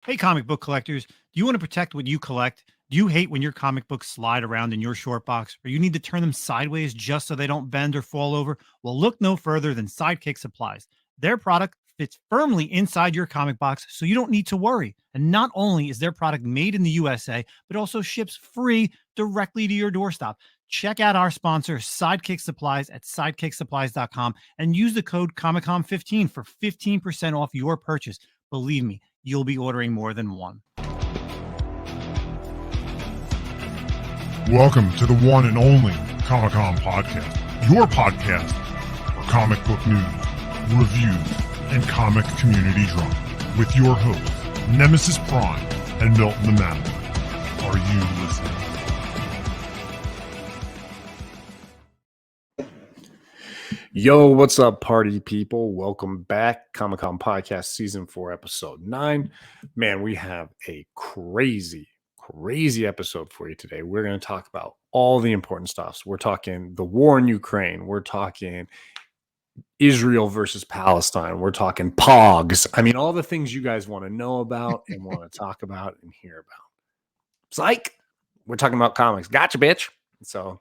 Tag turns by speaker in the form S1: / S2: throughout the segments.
S1: Hey, comic book collectors, do you want to protect what you collect? Do you hate when your comic books slide around in your short box, or you need to turn them sideways just so they don't bend or fall over? Well, look no further than Sidekick Supplies. Their product fits firmly inside your comic box, so you don't need to worry. And not only is their product made in the USA, but also ships free directly to your doorstep. Check out our sponsor, Sidekick Supplies, at sidekicksupplies.com and use the code ComicCon15 for 15% off your purchase. Believe me, you'll be ordering more than one.
S2: Welcome to the one and only Comic-Con Podcast, your podcast for comic book news, reviews, and comic community drama, with your hosts, Nemesis Prime and Milton the Manimal. Are you listening?
S3: Yo, what's up, party people? Welcome back. Comic-Con Podcast Season 4, Episode 9. Man, we have a crazy episode for you today. We're going to talk about all the important stuff. We're talking the war in Ukraine. We're talking Israel versus Palestine. We're talking POGs. I mean, all the things you guys want to know about and want to talk about and hear about. Psych! We're talking about comics. Gotcha, bitch! So,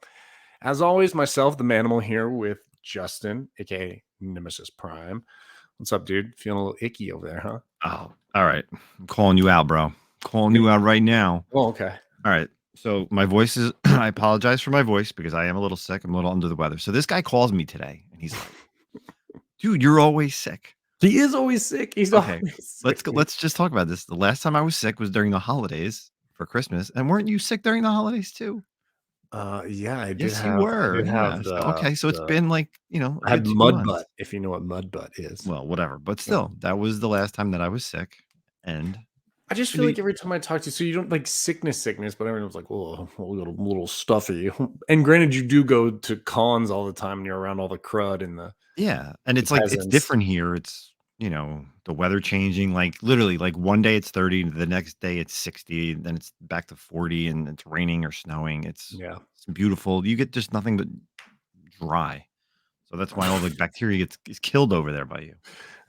S3: as always, myself, the Manimal, here with Justin, aka Nemesis Prime. What's up, dude? Feeling a little icky over there, huh?
S4: Oh, all right. I'm calling you out, bro. Calling you out right now.
S3: Oh, okay.
S4: All right. So my voice is, I apologize for my voice because I am a little sick. I'm a little under the weather. So this guy calls me today and he's like, dude, you're always sick.
S3: He is always sick. He's
S4: okay.
S3: Always sick.
S4: Let's just talk about this. The last time I was sick was during the holidays for Christmas. And weren't you sick during the holidays too?
S3: Yeah, I did.
S4: Yes, you were. Yeah. Okay, so it's been like,
S3: I had mud butt, if you know what mud butt is.
S4: Well, whatever. But still, that was the last time that I was sick. And
S3: I just feel like every time I talk to you, so you don't like sickness, but everyone's like, oh, a little stuffy. And granted, you do go to cons all the time and you're around all the crud and the
S4: and it's like peasants. It's different here. It's the weather changing, like literally, like one day it's 30, the next day it's 60, then it's back to 40, and it's raining or snowing. It's beautiful. You get just nothing but dry. So that's why all the bacteria is killed over there by you.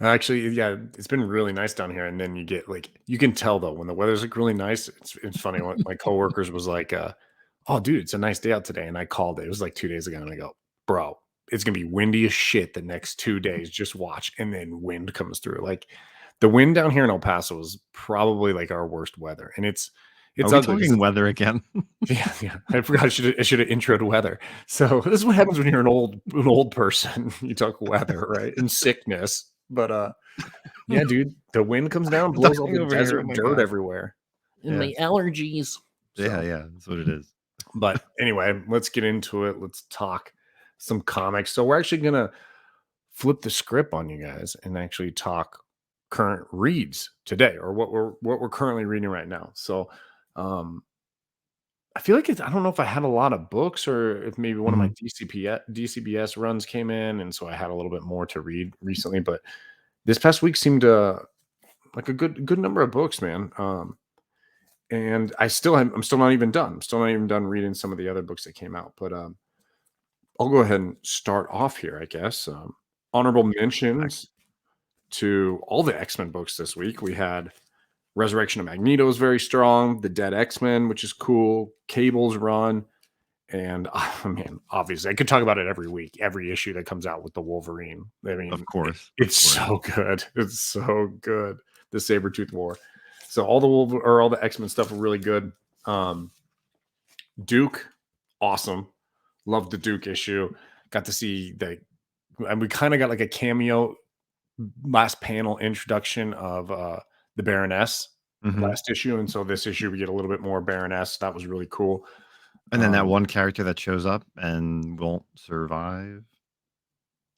S3: Actually, yeah, it's been really nice down here. And then you get like, you can tell though, when the weather's like really nice, it's funny. When my coworkers was like, oh, dude, it's a nice day out today. And I called it. It was like 2 days ago. And I go, bro, it's going to be windy as shit the next 2 days. Just watch. And then wind comes through. Like the wind down here in El Paso is probably like our worst weather. And it's
S4: talking weather again.
S3: yeah. I forgot I should have introed weather. So this is what happens when you're an old person. You talk weather, right? And sickness. But yeah, dude, the wind comes down, blows all the desert dirt everywhere. And my allergies.
S4: Yeah, that's what it is.
S3: But anyway, let's get into it. Let's talk some comics. So we're actually gonna flip the script on you guys and actually talk current reads today, or what we're currently reading right now. So I feel like I don't know if I had a lot of books or if maybe one of my DCBS runs came in, and so I had a little bit more to read recently. But this past week seemed like a good number of books, man. And I'm still not even done. I'm still not even done reading some of the other books that came out. But I'll go ahead and start off here, I guess. Honorable mentions to all the X-Men books this week. We had Resurrection of Magneto is very strong. The Dead X-Men, which is cool. Cable's run. And man, obviously, I could talk about it every week, every issue that comes out with the Wolverine. I mean,
S4: of course.
S3: It's so good. It's so good. The Sabretooth War. So all the X-Men stuff are really good. Duke, awesome. Loved the Duke issue. Got to see and we kind of got like a cameo last panel introduction of the Baroness last issue. And so this issue, we get a little bit more Baroness. That was really cool.
S4: And then that one character that shows up and won't survive.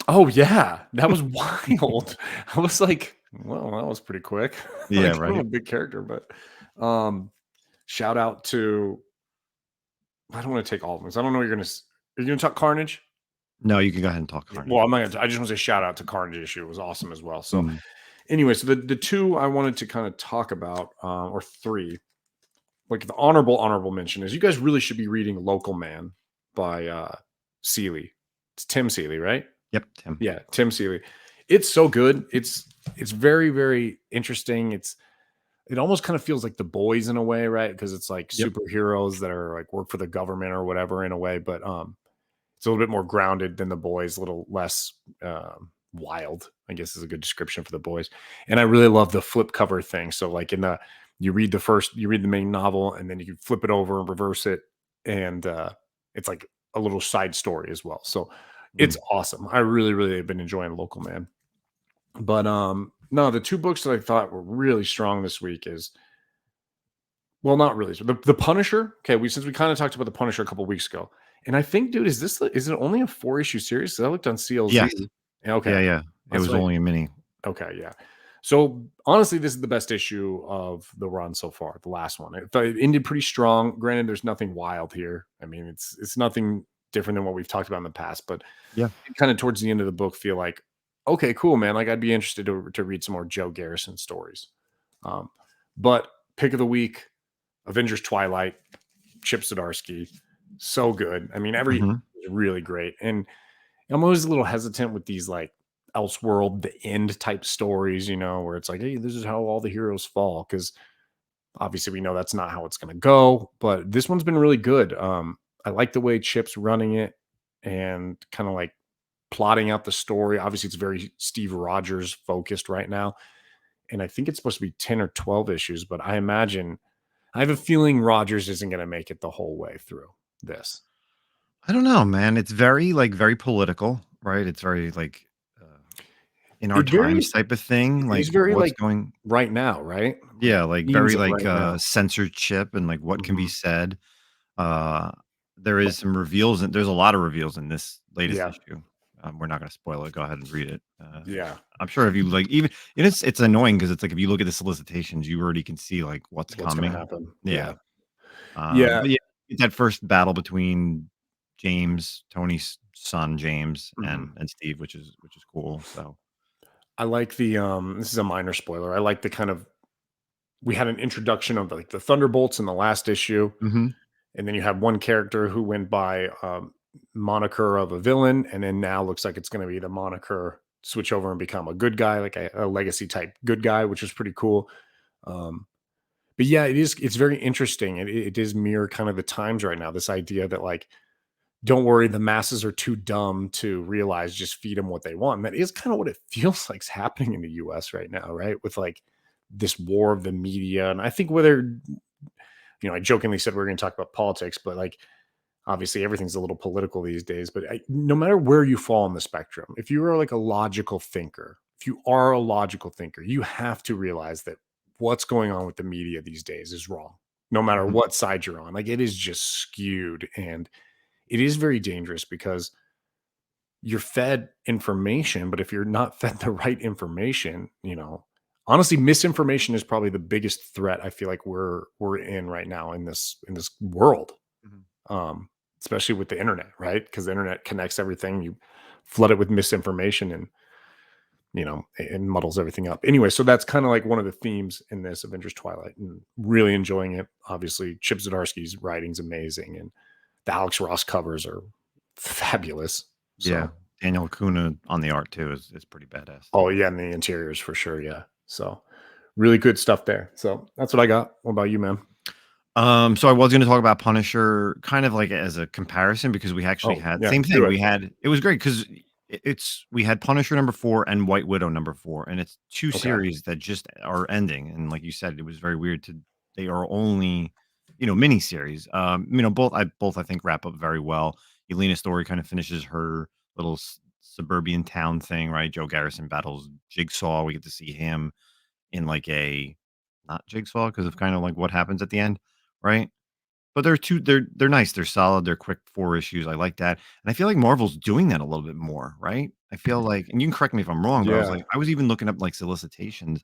S3: Oh, yeah. That was wild. I was like, well, that was pretty quick.
S4: Yeah,
S3: like,
S4: right.
S3: I'm a big character, but shout out to, I don't want to take all of them. I don't know what are you going to talk Carnage?
S4: No, you can go ahead and talk Carnage.
S3: Well, I just want to say shout out to Carnage issue. It was awesome as well. So anyway, so the two I wanted to kind of talk about, or three, like the honorable mention is you guys really should be reading Local Man by Seeley. It's Tim Seeley, right?
S4: Yep, Tim.
S3: Yeah, Tim Seeley. It's so good. It's very, very interesting. It's it almost kind of feels like The Boys in a way, right? Because it's like
S4: Yep.
S3: superheroes that are like work for the government or whatever in a way, but it's a little bit more grounded than The Boys, a little less wild, I guess is a good description for The Boys. And I really love the flip cover thing. So like you read the main novel, and then you can flip it over and reverse it, and it's like a little side story as well. So it's awesome. I really, really have been enjoying Local Man. But no, the two books that I thought were really strong this week is, well, not really. So the Punisher. Okay, since we kind of talked about the Punisher a couple weeks ago, and I think, dude, is it only a 4-issue series? 'Cause I looked on CLZ.
S4: Yes.
S3: Okay.
S4: Yeah. It
S3: That's
S4: was
S3: right.
S4: only a mini.
S3: Okay, yeah. So honestly, this is the best issue of the run so far. The last one, it ended pretty strong. Granted, there's nothing wild here. I mean, it's nothing different than what we've talked about in the past. But
S4: Yeah.
S3: kind of towards the end of the book, feel like, okay, cool, man. Like I'd be interested to read some more Joe Garrison stories. But pick of the week, Avengers Twilight, Chip Zdarsky, so good. I mean, every
S4: Mhm.
S3: is really great, and I'm always a little hesitant with these like Elseworld, the end type stories, where it's like, hey, this is how all the heroes fall, because obviously we know that's not how it's going to go. But this one's been really good. I like the way Chip's running it and kind of like plotting out the story. Obviously, it's very Steve Rogers focused right now, and I think it's supposed to be 10 or 12 issues. But I have a feeling Rogers isn't going to make it the whole way through this.
S4: I don't know, man. It's very political, right? It's very in our
S3: It
S4: times
S3: varies.
S4: type of thing.
S3: It's
S4: Like
S3: very
S4: what's
S3: like
S4: going
S3: right now, right? Like
S4: Yeah, like
S3: themes
S4: very
S3: of right now.
S4: censorship and like what can be
S3: Mhm.
S4: said. Uh there is some reveals and there's a lot of reveals in this latest
S3: Yeah,
S4: issue. We're not gonna spoil it. Go ahead and read it.
S3: yeah.
S4: I'm sure if you like even and it's annoying because it's like if you look at the solicitations, you already can see like what's
S3: What's gonna
S4: coming.
S3: happen?
S4: Yeah.
S3: Yeah, yeah.
S4: But yeah, it's that first battle between Tony's son James
S3: Mhm.
S4: and Steve, which is cool. So
S3: I like the this is a minor spoiler. I like the kind of we had an introduction of like the Thunderbolts in the last issue,
S4: Mhm.
S3: and then you have one character who went by moniker of a villain, and then now looks like it's going to be the moniker switch over and become a good guy, like a legacy type good guy, which is pretty cool. Um, but yeah, it's very interesting. It is mirror kind of the times right now. This idea that like, don't worry, the masses are too dumb to realize, just feed them what they want. And that is kind of what it feels like is happening in the US right now, right? With like this war of the media. And I think whether, I jokingly said we are going to talk about politics, but like obviously everything's a little political these days. But no matter where you fall on the spectrum, if you are like a logical thinker, you have to realize that what's going on with the media these days is wrong, no matter
S4: Mhm.
S3: what side you're on. Like it is just skewed, and it is very dangerous because you're fed information, but if you're not fed the right information, honestly, misinformation is probably the biggest threat I feel like we're in right now in this world.
S4: Mhm.
S3: Um, Especially with the internet, right? Because the internet connects everything. You flood it with misinformation, and and muddles everything up. Anyway, so that's kind of like one of the themes in this Avengers Twilight, and really enjoying it. Obviously, Chip Zdarsky's writing's amazing, and the Alex Ross covers are fabulous.
S4: Yeah.
S3: So,
S4: Daniel Acuna on the art too is pretty badass
S3: oh
S4: too.
S3: yeah, and the interiors for sure, yeah. So, really good stuff there. So that's what I got. What about you, man?
S4: So I was going to talk about Punisher kind of like as a comparison because we actually
S3: Oh
S4: had
S3: yeah,
S4: same
S3: do
S4: thing.
S3: it.
S4: It was great because we had Punisher #4 and White Widow #4, and it's two
S3: Okay.
S4: series that just are ending. And like you said, it was very weird they are only mini series. Both I think wrap up very well. Yelena's story kind of finishes her little suburban town thing, right? Joe Garrison battles Jigsaw. We get to see him in like a not Jigsaw because of kind of like what happens at the end, right? But they're nice, they're solid, they're quick 4 issues, I like that, and I feel like Marvel's doing that a little bit more, right? I feel like and you can correct me if I'm wrong, but
S3: Yeah.
S4: I was even looking up, like, solicitations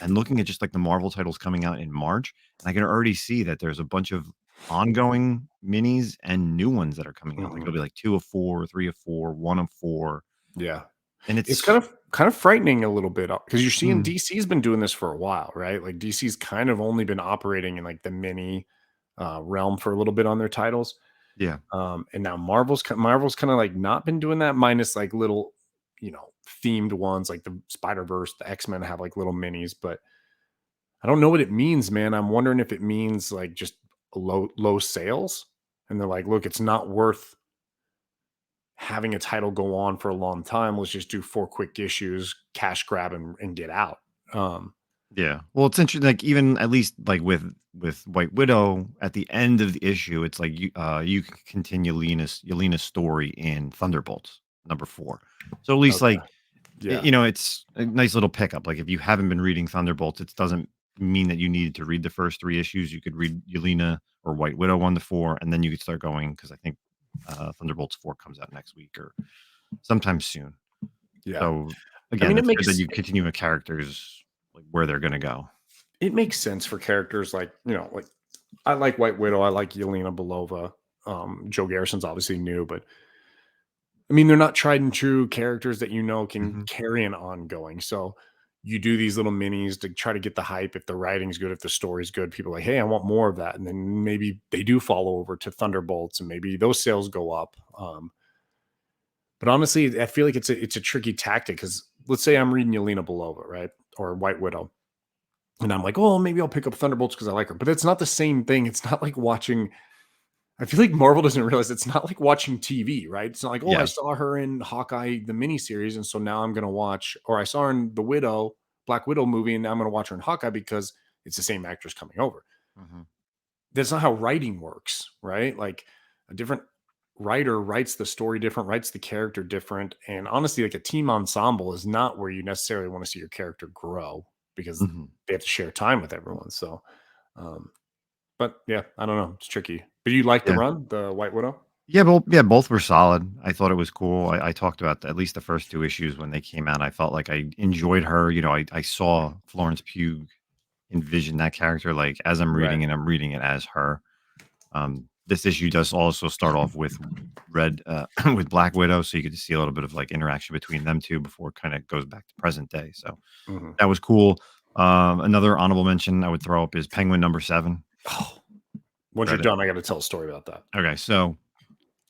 S4: and looking at just, like, the Marvel titles coming out in March, and I can already see that there's a bunch of ongoing minis and new ones that are coming out, like, it'll
S3: Mhm.
S4: be, like, 2 of 4, 3 of 4, 1 of 4,
S3: Yeah.
S4: and
S3: It's
S4: it's
S3: kind of frightening a little bit because you're seeing
S4: mm,
S3: DC's been doing this for a while, right? Like DC's kind of only been operating in like the mini realm for a little bit on their titles.
S4: yeah.
S3: And now Marvel's kind of like not been doing that, minus like little, themed ones like the Spider-Verse, the X-Men have like little minis, but I don't know what it means, man. I'm wondering if it means like just low sales, and they're like, look, it's not worth having a title go on for a long time. Let's just do 4 quick issues, cash grab, and get out. Um,
S4: Yeah. Well, it's interesting. Like even at least like with White Widow, at the end of the issue, it's like you can continue Yelena's story in Thunderbolts #4. So at least
S3: okay.
S4: like
S3: Yeah.
S4: it's a nice little pickup. Like if you haven't been reading Thunderbolts, it doesn't mean that you needed to read the first 3 issues. You could read Yelena or White Widow 1 to 4, and then you could start going because I think Thunderbolts 4 comes out next week or sometime soon.
S3: Yeah.
S4: So
S3: I
S4: again,
S3: mean,
S4: it's good that you continue with characters like where they're gonna go.
S3: it makes sense for characters like, like I like White Widow. I like Yelena Belova. Joe Garrison's obviously new, but I mean, they're not tried and true characters that can
S4: Hmm.
S3: carry an ongoing. So you do these little minis to try to get the hype. If the writing's good, if the story's good, people are like, hey, I want more of that. And then maybe they do follow over to Thunderbolts and maybe those sales go up. But honestly, I feel like it's a tricky tactic because let's say I'm reading Yelena Belova, right? Or White Widow. And I'm like, oh, maybe I'll pick up Thunderbolts because I like her. But it's not the same thing. It's not like watching. I feel like Marvel doesn't realize it's not like watching TV, right? It's not like, oh, I
S4: Yeah.
S3: saw her in Hawkeye, the miniseries, and so now I'm going to watch, or I saw her in the Black Widow movie, and now I'm going to watch her in Hawkeye because it's the same actress coming over.
S4: Hmm.
S3: That's not how writing works, right? Like a different writer writes the story different, writes the character different. And honestly, like a team ensemble is not where you necessarily want to see your character grow because
S4: Hmm.
S3: they have to share time with everyone. So, um, but yeah, I don't know. It's tricky. But you like the
S4: Yeah.
S3: run, the White Widow?
S4: Both were solid. I thought it was cool. I talked about at least the first 2 issues when they came out. I felt like I enjoyed her. I saw Florence Pugh envision that character. Like as I'm
S3: Right.
S4: reading it, I'm reading it as her. This issue does also start off with Red with Black Widow, so you get to see a little bit of like interaction between them two before it kind of goes back to present day. So
S3: Mhm.
S4: that was cool. Another honorable mention I would throw up is Penguin #7.
S3: Oh, once you're
S4: Read it.
S3: done, I got to tell a story about that.
S4: Okay, so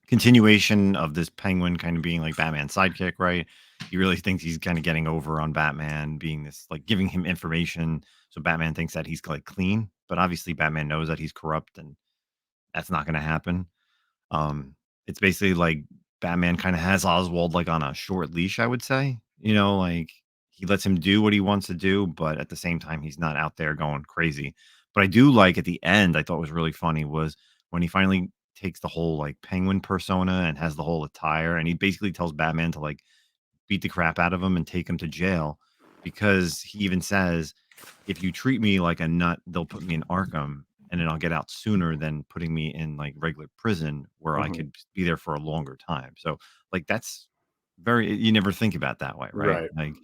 S4: continuation of this Penguin kind of being like Batman's sidekick, right? He really thinks he's kind of getting over on Batman, being this like giving him information. So Batman thinks that he's like clean, but obviously Batman knows that he's corrupt and that's not going to happen. Um, it's basically like Batman kind of has Oswald like on a short leash, I would say. Like he lets him do what he wants to do, but at the same time, he's not out there going crazy. But I do like at the end, I thought was really funny was when he finally takes the whole like penguin persona and has the whole attire, and he basically tells Batman to like beat the crap out of him and take him to jail because he even says, if you treat me like a nut, they'll put me in Arkham and then I'll get out sooner than putting me in like regular prison where I
S3: Mhm.
S4: could be there for a longer time. So like that's you never think about that way, right?
S3: Right.
S4: Like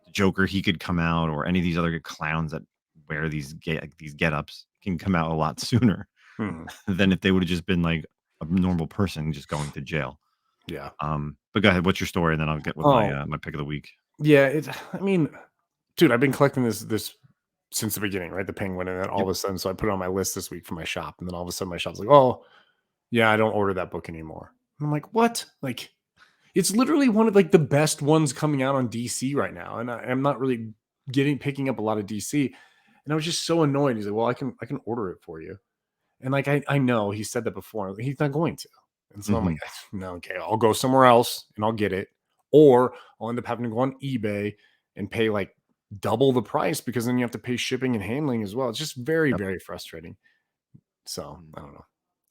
S4: the Joker, he could come out or any of these other clowns that wear these get-ups can come out a lot sooner
S3: Mhm.
S4: than if they would have just been like a normal person just going to jail.
S3: Yeah.
S4: But go ahead, what's your story? And then I'll get with my
S3: Oh,
S4: my pick of the week.
S3: yeah. I mean, dude, I've been collecting this since the beginning, right? The Penguin, and then all
S4: Yep.
S3: of a sudden, so I put it on my list this week for my shop, and then all of a sudden, my shop's like, oh, yeah, I don't order that book anymore. And I'm like, what? Like, it's literally one of like the best ones coming out on DC right now, and I'm not really picking up a lot of DC, and I was just so annoyed. He's like, well, I can order it for you. And like I know he said that before. He's not going to. And so I'm like,
S4: Mhm.
S3: no, okay, I'll go somewhere else and I'll get it. Or I'll end up having to go on eBay and pay like double the price because then you have to pay shipping and handling as well. It's just very,
S4: Yep.
S3: very frustrating. So
S4: Mhm.
S3: I don't know.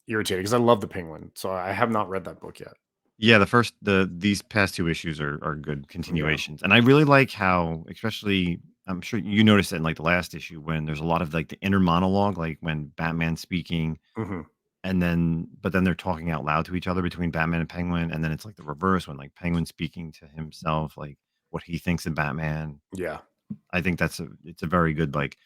S3: Irritating because I love the Penguin. So I have not read that book yet.
S4: Yeah, these past 2 issues are good
S3: Yeah.
S4: continuations, and I really like how, especially, I'm sure you noticed it in like the last issue when there's a lot of like the inner monologue, like when Batman's speaking,
S3: Hmm.
S4: and then they're talking out loud to each other between Batman and Penguin, and then it's like the reverse when like Penguin's speaking to himself, like what he thinks of Batman.
S3: Yeah.
S4: I think it's a very good like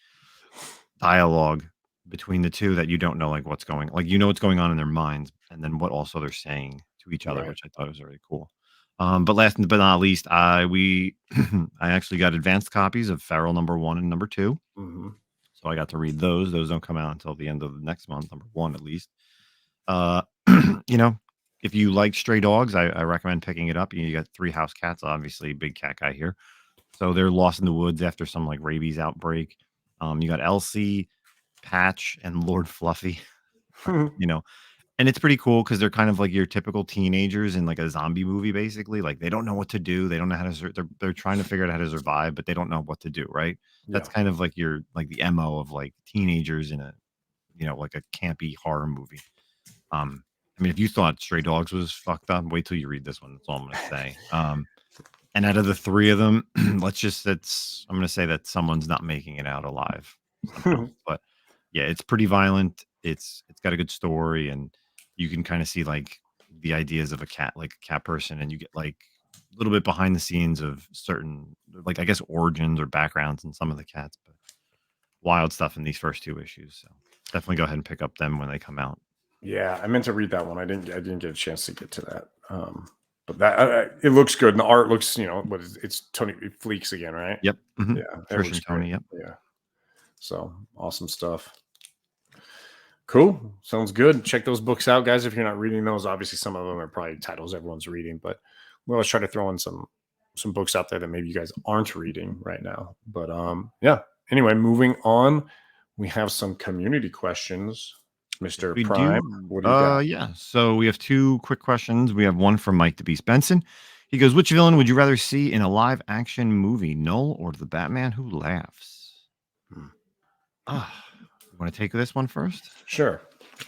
S4: dialogue between the two that you don't know like what's going on in their minds and then what also they're saying to each other,
S3: Right.
S4: which I thought was really cool. But last but not least, I actually got advanced copies of Feral #1 and #2.
S3: Hmm.
S4: So I got to read those. Those don't come out until the end of the next month, #1 at least. Uh you know, if you like stray dogs, I recommend picking it up. You got 3 house cats, obviously big cat guy here. So they're lost in the woods after some like rabies outbreak. You got Elsie, Patch, and Lord Fluffy. You know, and it's pretty cool because they're kind of like your typical teenagers in like a zombie movie, basically. Like they don't know what to do. They don't know how to. They're trying to figure out how to survive, but they don't know what to do. Right. That's kind of like your like the MO of like teenagers in a like a campy horror movie. I mean, if you thought Stray Dogs was fucked up, wait till you read this one. That's all I'm gonna say. And out of the three of them, I'm gonna say that someone's not making it out alive somehow. But yeah, it's pretty violent. It's got a good story, and you can kind of see like the ideas of a cat person, and you get like a little bit behind the scenes of certain like I guess origins or backgrounds in some of the cats, but wild stuff in these first two issues. So definitely go ahead and pick up them when they come out.
S3: Yeah, I meant to read that one. I didn't get a chance to get to that. But that it looks good, and the art looks, it's Tony Fleeks again, right?
S4: Yep. Mm-hmm.
S3: Yeah,
S4: Trish and Tony. Yep.
S3: Yeah. So awesome stuff. Cool. Sounds good. Check those books out, guys. If you're not reading those, obviously some of them are probably titles everyone's reading, but we'll always try to throw in some books out there that maybe you guys aren't reading right now. But yeah. Anyway, moving on, we have some community questions. Mr. Prime, what do you got?
S4: Yeah. So we have two quick questions. We have one from Mike the Beast Benson. He goes, which villain would you rather see in a live action movie, Null or the Batman Who Laughs? You want to take this one first?
S3: Sure.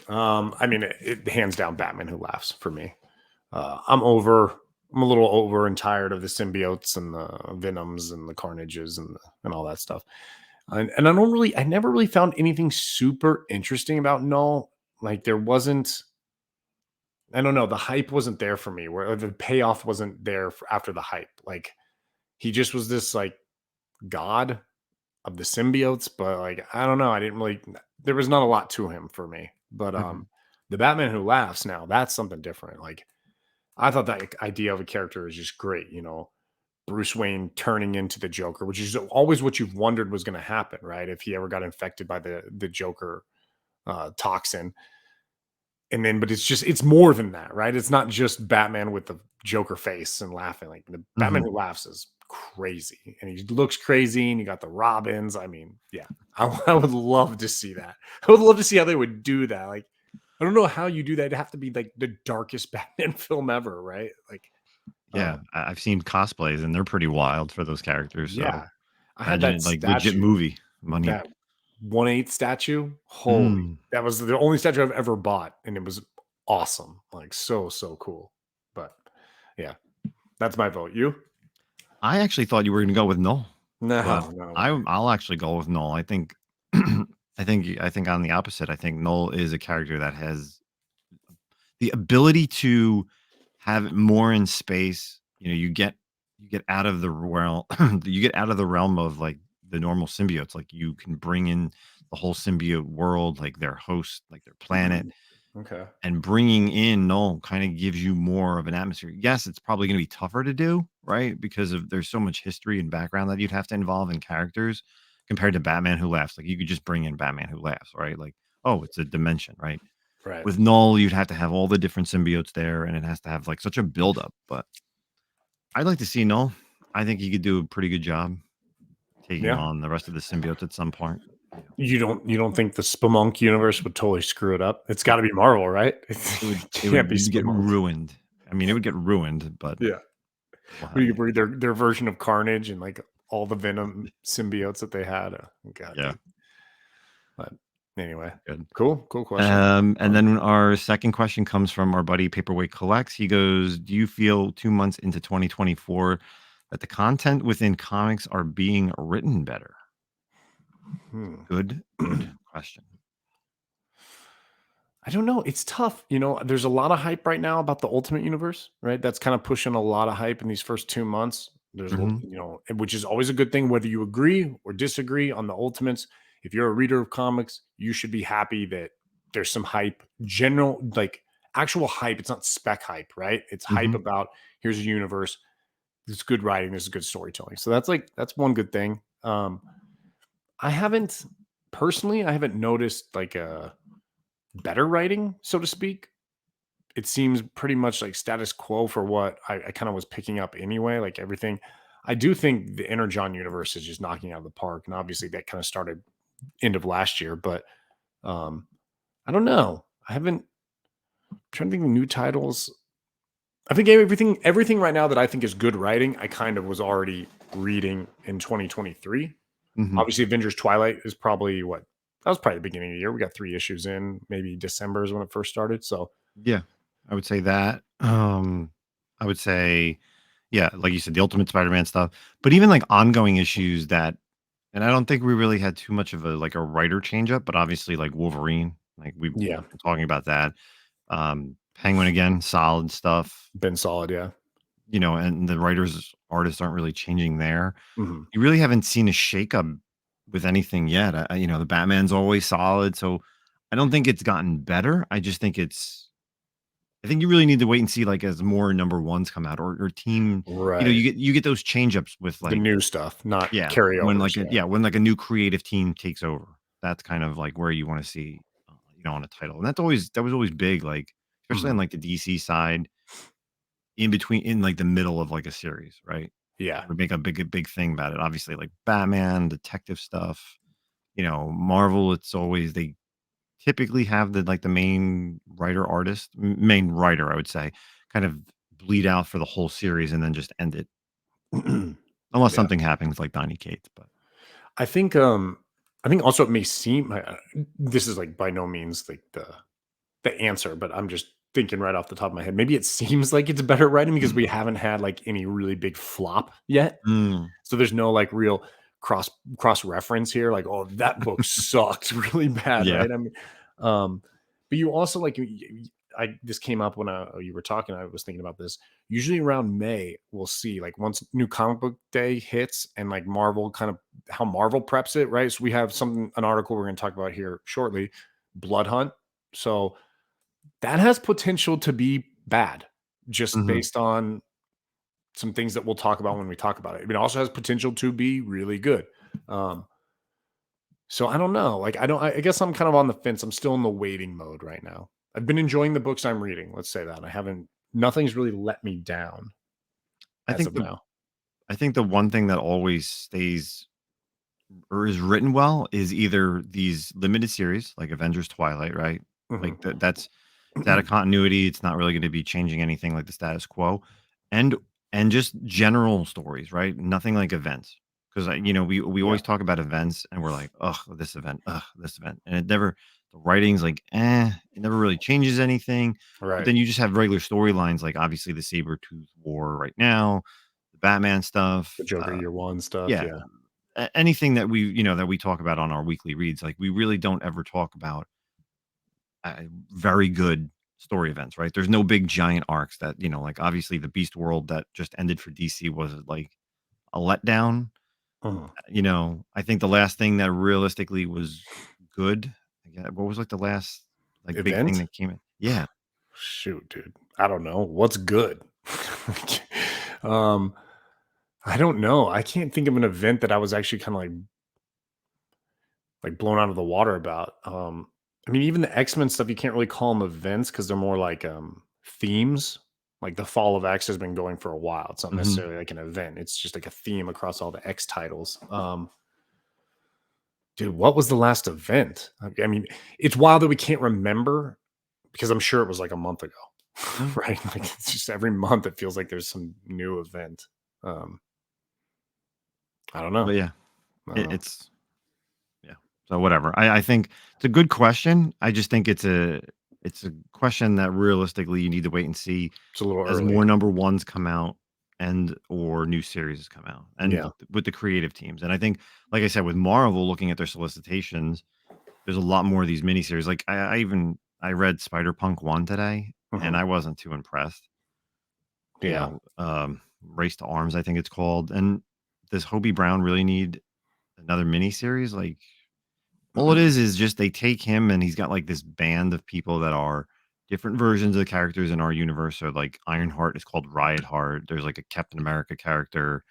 S3: I mean, it hands down Batman Who Laughs for me. I'm a little over and tired of the symbiotes and the Venoms and the Carnages and all that stuff. And I never really found anything super interesting about Null. Like there wasn't, I don't know, the hype wasn't there for me, where the payoff wasn't there after the hype. Like he just was this like god of the symbiotes, but like, I don't know. There was not a lot to him for me, but the Batman Who Laughs now, that's something different. Like I thought that idea of a character is just great. Bruce Wayne turning into the Joker, which is always what you've wondered was going to happen, right? If he ever got infected by the Joker toxin. And then, but it's more than that, right? It's not just Batman with the Joker face and laughing. Like the Batman Who Laughs is crazy, and he looks crazy, and you got the Robins. I mean, yeah, I would love to see that. I would love to see how they would do that. Like, I don't know how you do that. It'd have to be like the darkest Batman film ever, right? Like,
S4: yeah, I've seen cosplays and they're pretty wild for those characters. So
S3: yeah, I had that
S4: like legit movie money.
S3: That 1/8 statue. Holy, that was the only statue I've ever bought, and it was awesome. Like so cool. But yeah, that's my vote. You?
S4: I actually thought you were going to go with Null.
S3: No.
S4: I'll actually go with Null. I think I think on the opposite. I think Null is a character that has the ability to have more in space. You get out of the realm. You get out of the realm of like the normal symbiotes. Like you can bring in the whole symbiote world, like their host, like their planet.
S3: Okay.
S4: And bringing in Null kind of gives you more of an atmosphere. Yes, it's probably going to be tougher to do, right? Because there's so much history and background that you'd have to involve in characters compared to Batman Who Laughs. Like you could just bring in Batman Who Laughs, right? Like, oh, it's a dimension, right?
S3: Right.
S4: With Null, you'd have to have all the different symbiotes there, and it has to have like such a buildup. But I'd like to see Null. I think he could do a pretty good job taking on the rest of the symbiotes at some point.
S3: You don't think the Spumunk universe would totally screw it up? It's got to be Marvel, right?
S4: It would get ruined. I mean, it would get ruined, but
S3: yeah. You could read their version of Carnage and like all the Venom symbiotes that they had. God,
S4: yeah.
S3: Dude. But anyway,
S4: good.
S3: Cool question.
S4: And then our second question comes from our buddy Paperweight Collects. He goes, do you feel 2 months into 2024 that the content within comics are being written better? Good question.
S3: I don't know. It's tough. There's a lot of hype right now about the Ultimate Universe, right? That's kind of pushing a lot of hype in these first 2 months. There's, which is always a good thing, whether you agree or disagree on the Ultimates. If you're a reader of comics, you should be happy that there's some hype, general, like actual hype. It's not spec hype, right? It's hype about here's a universe. This is good writing. This is good storytelling. So that's one good thing. I haven't noticed like a better writing, so to speak. It seems pretty much like status quo for what I kind of was picking up anyway. Like everything, I do think the Energon universe is just knocking out of the park, and obviously that kind of started end of last year. But I don't know. I'm trying to think of new titles. I think everything right now that I think is good writing, I kind of was already reading in 2023. Obviously, Avengers Twilight is probably that was probably the beginning of the year. We got 3 issues in, maybe December is when it first started. So
S4: Yeah, I would say that. I would say, yeah, like you said, the Ultimate Spider-Man stuff, but even like ongoing issues that, and I don't think we really had too much of a like a writer change up, but obviously like Wolverine, like we've
S3: yeah,
S4: been talking about that. Penguin again, solid stuff,
S3: been solid. Yeah.
S4: and the writers, artists aren't really changing there.
S3: Mhm.
S4: You really haven't seen a shakeup with anything yet. The Batman's always solid, so I don't think it's gotten better. I think you really need to wait and see, like, as more number ones come out or team,
S3: Right.
S4: you get those change ups with
S3: The
S4: like,
S3: new stuff, not
S4: yeah, when
S3: carryovers.
S4: like when like a new creative team takes over. That's kind of like where you want to see, on a title, and that was always big, like especially on
S3: Mhm.
S4: like the DC side, in like the middle of like a series, right?
S3: Yeah.
S4: Would make a big thing about it. Obviously, like Batman, detective stuff. Marvel. It's always they typically have the main main writer, I would say, kind of bleed out for the whole series and then just end it unless
S3: Yeah.
S4: something happens like Donny Cates. But
S3: I think also it may seem this is like by no means like the answer, but I'm just thinking right off the top of my head. Maybe it seems like it's better writing because we haven't had like any really big flop yet.
S4: Mm,
S3: So there's no like real cross reference here. Like, oh, that book sucked really bad,
S4: yeah.
S3: right? I mean, um, but you also like this came up when you were talking. I was thinking about this. Usually around May, we'll see like once new comic book day hits and like Marvel kind of how Marvel preps it, right? So we have an article we're going to talk about here shortly, Blood Hunt. So that has potential to be bad, just
S4: Mhm.
S3: based on some things that we'll talk about when we talk about it. It also has potential to be really good. Um, so I don't know. Like I guess I'm kind of on the fence. I'm still in the waiting mode right now. I've been enjoying the books I'm reading. Let's say that. Nothing's really let me down
S4: I
S3: as
S4: think
S3: of
S4: the
S3: now.
S4: I think the one thing that always stays or is written well is either these limited series like Avengers Twilight, right? Like
S3: Mhm.
S4: that's it's out of continuity. It's not really going to be changing anything like the status quo, and and just general stories, right? Nothing like events, because we
S3: Yeah.
S4: always talk about events and we're like, ugh, this event, and it never the writing's like, it never really changes anything. But
S3: Right.
S4: then you just have regular storylines like obviously the Saber Tooth War right now, the Batman stuff,
S3: The Joker Year One stuff.
S4: yeah,
S3: Yeah.
S4: anything that we talk about on our weekly reads, like we really don't ever talk about very good story events, right? There's no big giant arcs that, like obviously the Beast World that just ended for DC was like a letdown.
S3: Mhm.
S4: I think the last thing that realistically was good, what was like the last like big thing
S3: Event?
S4: that came in? Yeah.
S3: Shoot, dude. I don't know. What's good? um, I don't know. I can't think of an event that I was actually kind of like blown out of the water about. I mean, even the X-Men stuff, you can't really call them events because they're more like themes. Like the Fall of X has been going for a while. It's not
S4: Hmm.
S3: necessarily like an event. It's just like a theme across all the X titles. Dude, what was the last event? I mean, it's wild that we can't remember because I'm sure it was like a month ago.
S4: No,
S3: Right? Like it's just every month it feels like there's some new event. Um, I don't know.
S4: but yeah,
S3: I don't
S4: it,
S3: know.
S4: it's yeah. So whatever. I think it's a good question. I just think it's a question that realistically you need to wait and see
S3: It's a little
S4: as
S3: early.
S4: more number ones come out and or new series come out and
S3: Yeah.
S4: with the creative teams. And I think, like I said, with Marvel looking at their solicitations, there's a lot more of these miniseries. Like I read Spider Punk 1 today and
S3: Mhm.
S4: I wasn't too impressed.
S3: Yeah.
S4: Race to Arms, I think it's called. And does Hobie Brown really need another miniseries? Like all it is just they take him and he's got like this band of people that are different versions of the characters in our universe. So like Ironheart is called Riot Heart. There's like a Captain America character.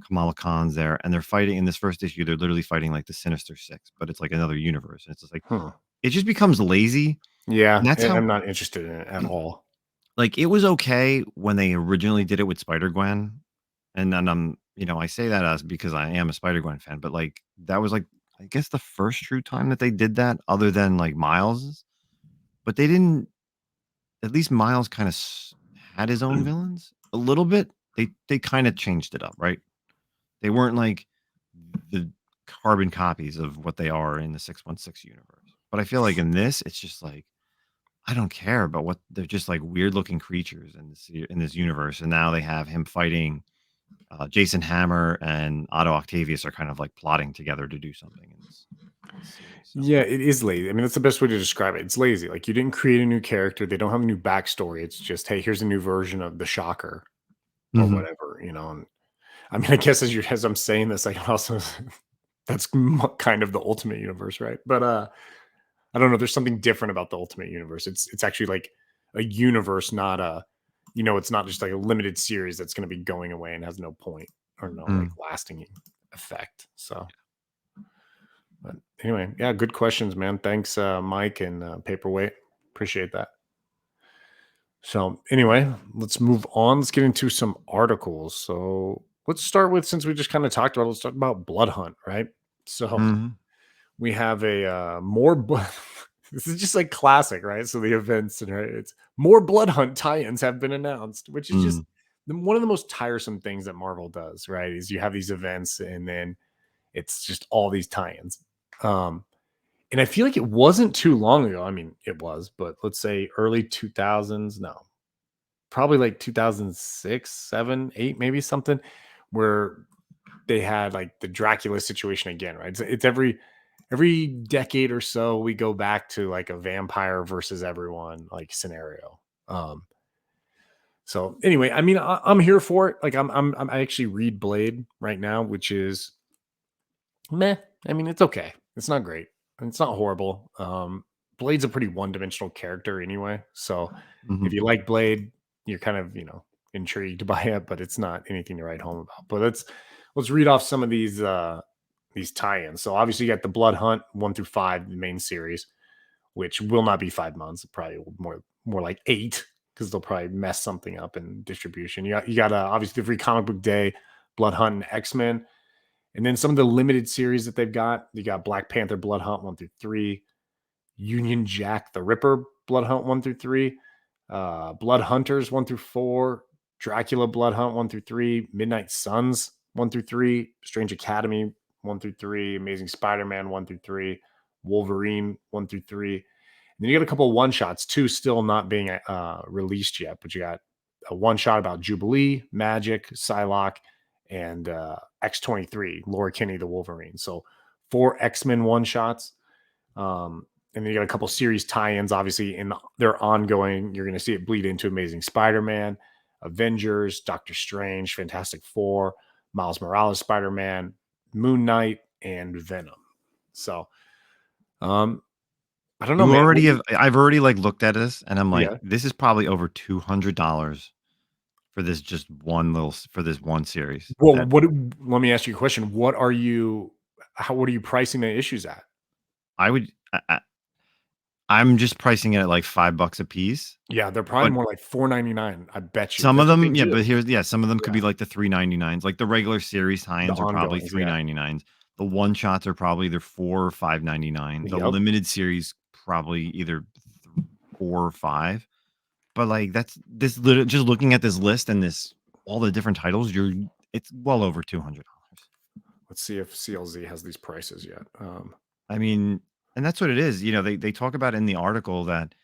S4: Kamala Khan's there, and they're fighting in this first issue. They're literally fighting like the Sinister Six, but it's like another universe. And it's just like
S3: Hmm.
S4: it just becomes lazy, and
S3: Yeah,
S4: that's how
S3: I'm not interested in it at all.
S4: like it was okay when they originally did it with Spider Gwen, and then I say that as because I am a Spider Gwen fan, but like that was like I guess the first true time that they did that, other than like Miles's, but they didn't. At least Miles kind of had his own villains a little bit. They kind of changed it up, right? They weren't like the carbon copies of what they are in the 616 universe. But I feel like in this, it's just like I don't care about what they're just like weird looking creatures in this universe. And now they have him fighting Jason Hammer and Otto Octavius are kind of like plotting together to do something in this series. So.
S3: Yeah, it is lazy. I mean, that's the best way to describe it. It's lazy. Like you didn't create a new character. They don't have a new backstory. It's just, hey, here's a new version of the Shocker or whatever, you know. And I mean, I guess as I'm saying this, I can also that's kind of the Ultimate Universe, right? But I don't know. There's something different about the Ultimate Universe. It's actually like a universe, not a, you know, it's not just like a limited series that's going to be going away and has no point or no like lasting effect. So, but anyway, yeah, good questions, man. Thanks, Mike and Paperweight. Appreciate that. So anyway, let's move on. Let's get into some articles. So let's start with, since we just kind of talked about, let's talk about Blood Hunt, right? So we have a this is just like classic, right? So the events, and right, it's more Blood Hunt tie-ins have been announced, which is just one of the most tiresome things that Marvel does, right? Is you have these events and then it's just all these tie-ins. And I feel like it wasn't too long ago. I mean, it was, but let's say early 2000s. No, probably like 2006, 7, 8, maybe something, where they had like the Dracula situation again, right? It's every decade or so we go back to like a vampire versus everyone like scenario. So anyway, I mean, I'm here for it. Like I actually read Blade right now, which is meh. I mean, it's okay. It's not great. It's not horrible. Blade's a pretty one-dimensional character anyway. So if you like Blade, you're kind of, you know, intrigued by it, but it's not anything to write home about. But let's read off some of these tie-ins. So obviously you got the Blood Hunt 1 through 5, the main series, which will not be 5 months, probably more like 8, because they'll probably mess something up in distribution. You got obviously the Free Comic Book Day, Blood Hunt, and X-Men. And then some of the limited series that they've got, you got Black Panther Blood Hunt 1 through 3, Union Jack the Ripper Blood Hunt 1 through 3, Blood Hunters 1 through 4, Dracula Blood Hunt 1 through 3, Midnight Suns 1 through 3, Strange Academy 1 through 3, Amazing Spider-Man 1 through 3, Wolverine 1 through 3. And then you got a couple of one-shots, 2 still not being released yet, but you got a one-shot about Jubilee, Magic, Psylocke, and X-23, Laura Kinney, the Wolverine. So 4 X-Men one-shots. And then you got a couple series tie-ins, obviously, in their ongoing. You're going to see it bleed into Amazing Spider-Man, Avengers, Doctor Strange, Fantastic Four, Miles Morales Spider-Man, Moon Knight, and Venom. So, I don't know.
S4: I've already like looked at this, and I'm like, this is probably over $200 for this this one series.
S3: Well, let me ask you a question. What are you pricing the issues at?
S4: I'm just pricing it at like $5 a piece.
S3: Yeah, they're probably more like $4.99. I bet you.
S4: Some of them, but some of them could be like the $3.99s. Like the regular series tie-ins are probably $3.99s. The one shots are probably either $4 or $5.99. The limited series probably either 4 or 5. But like just looking at this list and all the different titles, it's well over $200.
S3: Let's see if CLZ has these prices yet.
S4: I mean, and that's what it is. You know, they talk about in the article that,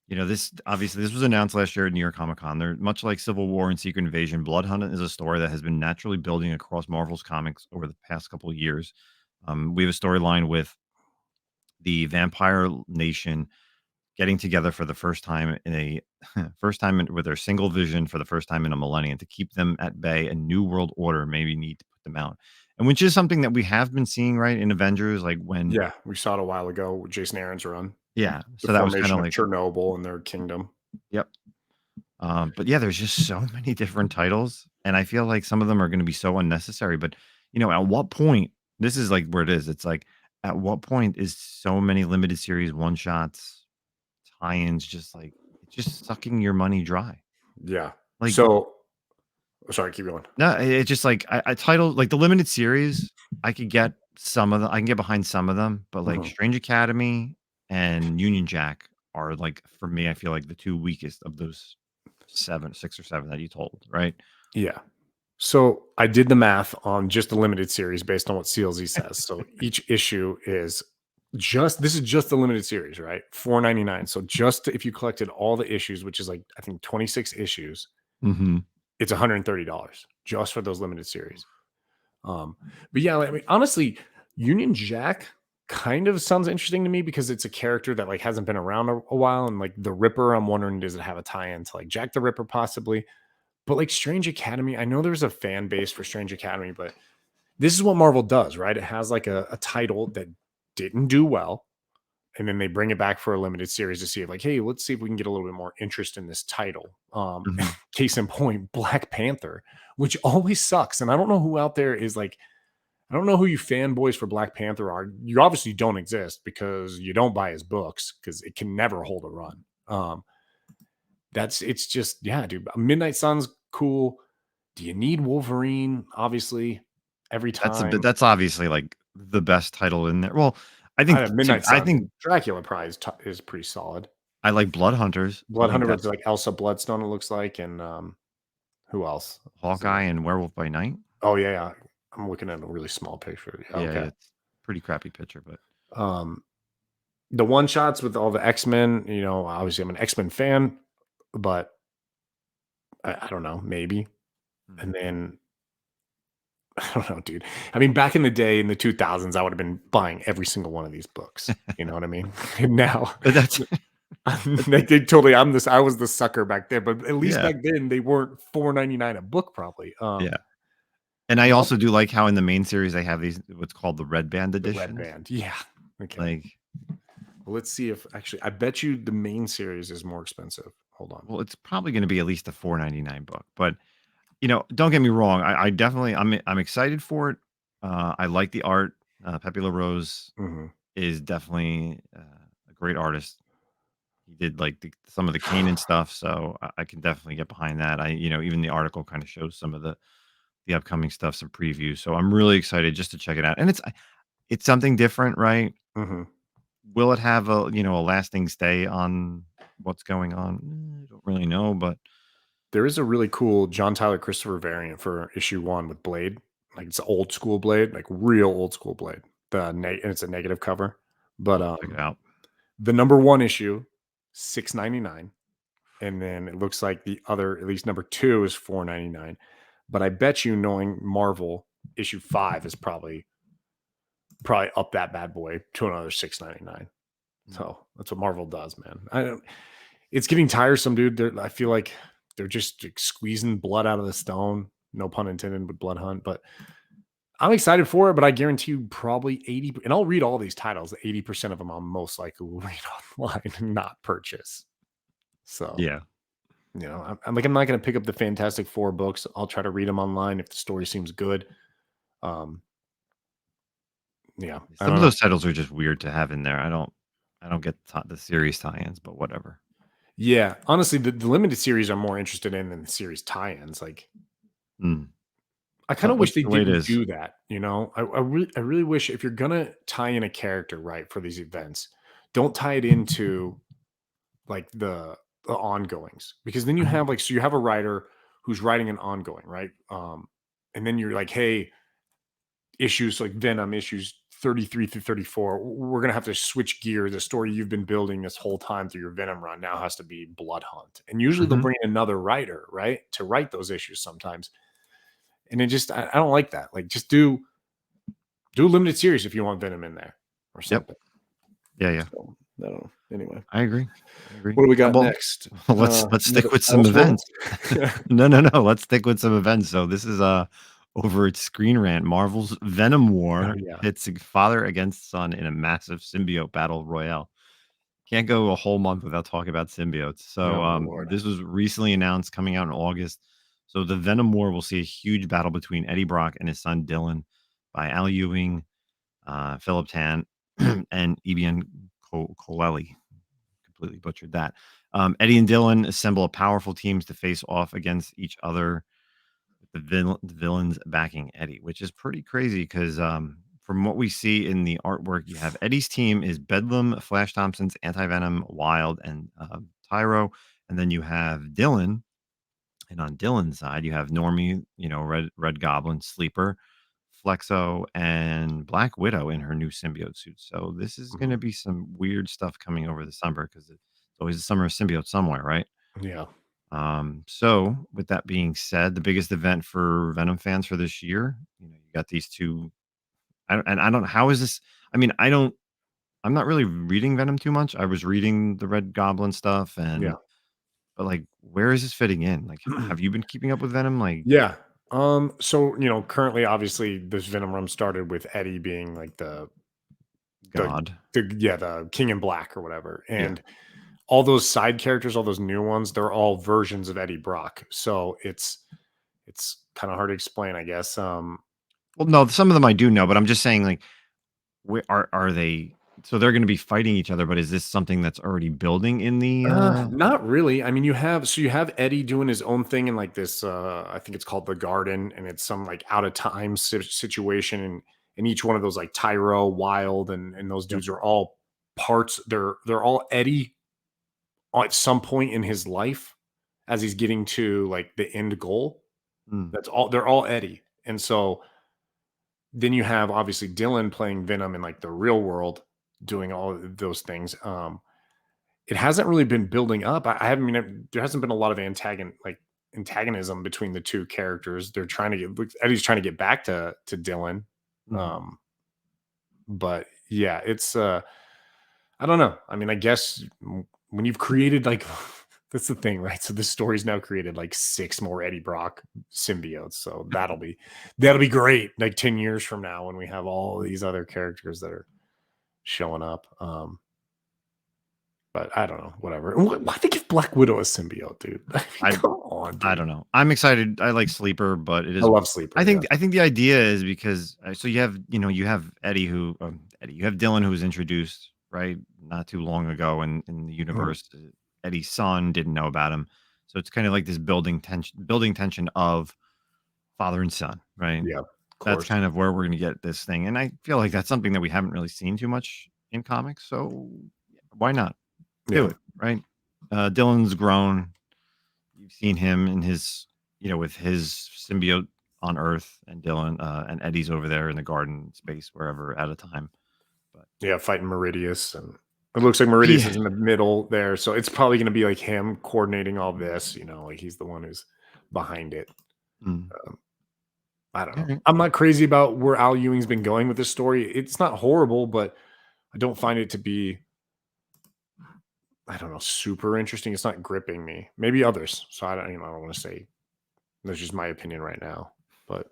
S4: you know, this was announced last year at New York Comic Con. They're much like Civil War and Secret Invasion. Blood Hunt is a story that has been naturally building across Marvel's comics over the past couple of years. We have a storyline with the Vampire Nation getting together for the first time with their single vision for the first time in a millennium to keep them at bay. A new world order maybe need to put them out. And which is something that we have been seeing, right, in Avengers, like when
S3: we saw it a while ago with Jason Aaron's run.
S4: Yeah, so that was kind of like
S3: Chernobyl and their kingdom.
S4: Yep. But yeah, there's just so many different titles, and I feel like some of them are going to be so unnecessary. But you know, at what point? This is like where it is. It's like, at what point is so many limited series one shots, tie-ins just sucking your money dry?
S3: Yeah.
S4: Like,
S3: so sorry, keep going.
S4: No, it's just like I title like the limited series I could get some of them I can get behind some of them, but like
S3: Mhm.
S4: Strange Academy and Union Jack are like for me, I feel like the two weakest of those 6 or 7 that you told, right?
S3: Yeah. So I did the math on just the limited series based on what CLZ says. So each issue is this is just the limited series, right? $4.99. So just if you collected all the issues, which is like I think 26 issues,
S4: Mm-hmm.
S3: it's $130 just for those limited series. But yeah, I mean, honestly, Union Jack kind of sounds interesting to me because it's a character that like hasn't been around a while, and like the Ripper, I'm wondering does it have a tie-in to like Jack the Ripper possibly? But like Strange Academy, I know there's a fan base for Strange Academy, but this is what Marvel does, right? It has like a title that didn't do well, and then they bring it back for a limited series to see if, like, hey, let's see if we can get a little bit more interest in this title.
S4: Mm-hmm.
S3: Case in point, Black Panther, which always sucks. And I don't know who out there is like, I don't know who you fanboys for Black Panther are. You obviously don't exist because you don't buy his books because it can never hold a run. It's just, yeah, dude. Midnight Sun's cool. Do you need Wolverine? Obviously, every time.
S4: That's obviously like the best title in there. Well, I think
S3: Midnight
S4: I
S3: Sun,
S4: think
S3: Dracula Prize is pretty solid.
S4: I like Blood Hunters. I
S3: Blood
S4: think
S3: Hunter with
S4: that's
S3: like Elsa Bloodstone, it looks like, and who else?
S4: Hawkeye and Werewolf by Night.
S3: Oh yeah. I'm looking at a really small picture.
S4: Yeah,
S3: Okay.
S4: it's pretty crappy picture, but
S3: The one shots with all the X-Men, obviously I'm an X-Men fan, but I don't know, maybe. And then I don't know, dude. I mean, back in the day in the 2000s, I would have been buying every single one of these books. You know what I mean? And now
S4: but that's
S3: I was the sucker back then, but at least
S4: yeah.
S3: back then they weren't $4.99 a book probably.
S4: Yeah. And I also do like how in the main series they have these what's called the Red Band
S3: The
S4: edition.
S3: Red Band. Yeah. Okay.
S4: Like
S3: well, let's see if actually I bet you the main series is more expensive. Hold on.
S4: well, it's probably going to be at least a $4.99 book. But don't get me wrong. I definitely I'm excited for it. I like the art. Pepe LaRose is definitely a great artist. He did like some of the Kanan stuff, so I can definitely get behind that. Even the article kind of shows some of the upcoming stuff, some previews. So I'm really excited just to check it out. And it's something different, right? Will it have a lasting stay on what's going on? I don't really know, but
S3: there is a really cool John Tyler Christopher variant for issue 1 with Blade. Like it's old school Blade, like real old school Blade. And it's a negative cover. But
S4: check it out.
S3: The number 1 issue, $6.99. And then it looks like the other, at least number 2, is $4.99. But I bet you, knowing Marvel, issue 5 is probably up that bad boy to another $6.99. So that's what Marvel does, man. It's getting tiresome, dude. I feel like they're just squeezing blood out of the stone. No pun intended with Blood Hunt, but I'm excited for it. But I guarantee you probably 80, and I'll read all these titles. 80% of them I'll most likely will read online and not purchase. So
S4: yeah,
S3: I'm not going to pick up the Fantastic Four books. I'll try to read them online if the story seems good. Yeah,
S4: some of those titles are just weird to have in there. I don't get the series tie-ins, but whatever.
S3: Yeah, honestly, the limited series I'm more interested in than the series tie-ins. Like, I kind of wish they didn't do that. I really wish if you're gonna tie in a character right for these events, don't tie it into like the ongoings, because then you have you have a writer who's writing an ongoing, right? And then you're like, hey, issues like Venom issues 33 through 34, we're going to have to switch gear. The story you've been building this whole time through your Venom run now has to be Blood Hunt. And usually they'll bring in another writer, right, to write those issues sometimes. And it just, I don't like that. Like, just do a limited series if you want Venom in there or something.
S4: Yep. Yeah.
S3: So, I don't know. Anyway,
S4: I agree.
S3: What do we got next?
S4: Let's stick with some events. No. Let's stick with some events. So this is over at Screen Rant, Marvel's Venom War hits father against son in a massive symbiote battle royale. Can't go a whole month without talking about symbiotes. So this was recently announced, coming out in August. So the Venom War will see a huge battle between Eddie Brock and his son Dylan by Al Ewing, Philip Tan, and Ebion Colelli. Completely butchered that. Eddie and Dylan assemble powerful teams to face off against each other. The villains backing Eddie, which is pretty crazy because from what we see in the artwork, you have Eddie's team is Bedlam, Flash Thompson's Anti-Venom, Wild, and Tyro. And then you have Dylan. And on Dylan's side, you have Normie, Red Goblin, Sleeper, Flexo, and Black Widow in her new symbiote suit. So this is going to be some weird stuff coming over the summer because it's always a summer of symbiote somewhere, right?
S3: Yeah.
S4: So with that being said, the biggest event for Venom fans for this year, you got these two. I don't. How is this? I mean, I'm not really reading Venom too much. I was reading the Red Goblin stuff, but like, where is this fitting in? Like, have you been keeping up with Venom? Like,
S3: yeah. So currently, obviously, this Venom run started with Eddie being like the
S4: God,
S3: the King in Black or whatever, and all those side characters, all those new ones, they're all versions of Eddie Brock. So it's kind of hard to explain, I guess.
S4: Well, no, some of them I do know, but I'm just saying, like, where are they? So they're going to be fighting each other, but is this something that's already building in the?
S3: Not really. I mean, you have Eddie doing his own thing in like this. I think it's called the Garden, and it's some like out of time situation, and each one of those like Tyro, Wild, and those dudes are all parts. They're all Eddie at some point in his life as he's getting to like the end goal. That's all. They're all Eddie, and so then you have obviously Dylan playing Venom in like the real world, doing all of those things. It hasn't really been building up. I haven't mean there hasn't been a lot of antagonism between the two characters. They're trying to Eddie's trying to get back to Dylan. But yeah, it's I don't know. I mean, I guess when you've created like that's the thing, right? So this story's now created like 6 more Eddie Brock symbiotes. So that'll be great. Like 10 years from now when we have all these other characters that are showing up. But I don't know, whatever. Why they give Black Widow a symbiote, dude? I mean, come on, dude.
S4: I don't know. I'm excited. I like Sleeper, but it is.
S3: I love Sleeper.
S4: I think the idea is because so you have Eddie you have Dylan who was introduced right not too long ago in the universe. Eddie's son didn't know about him, so it's kind of like this building tension of father and son, right?
S3: Yeah,
S4: that's kind of where we're going to get this thing, and I feel like that's something that we haven't really seen too much in comics. So why not? Do it, right? Dylan's grown. You've seen him in his, with his symbiote on Earth, and Dylan and Eddie's over there in the garden space, wherever at a time. But
S3: yeah, fighting Meridius, and it looks like Meridius is in the middle there, so it's probably going to be like him coordinating all this. Like he's the one who's behind it. I don't know. I'm not crazy about where Al Ewing's been going with this story. It's not horrible, but I don't find it to be, I don't know, super interesting. It's not gripping me. Maybe others. So I don't want to say. That's just my opinion right now. But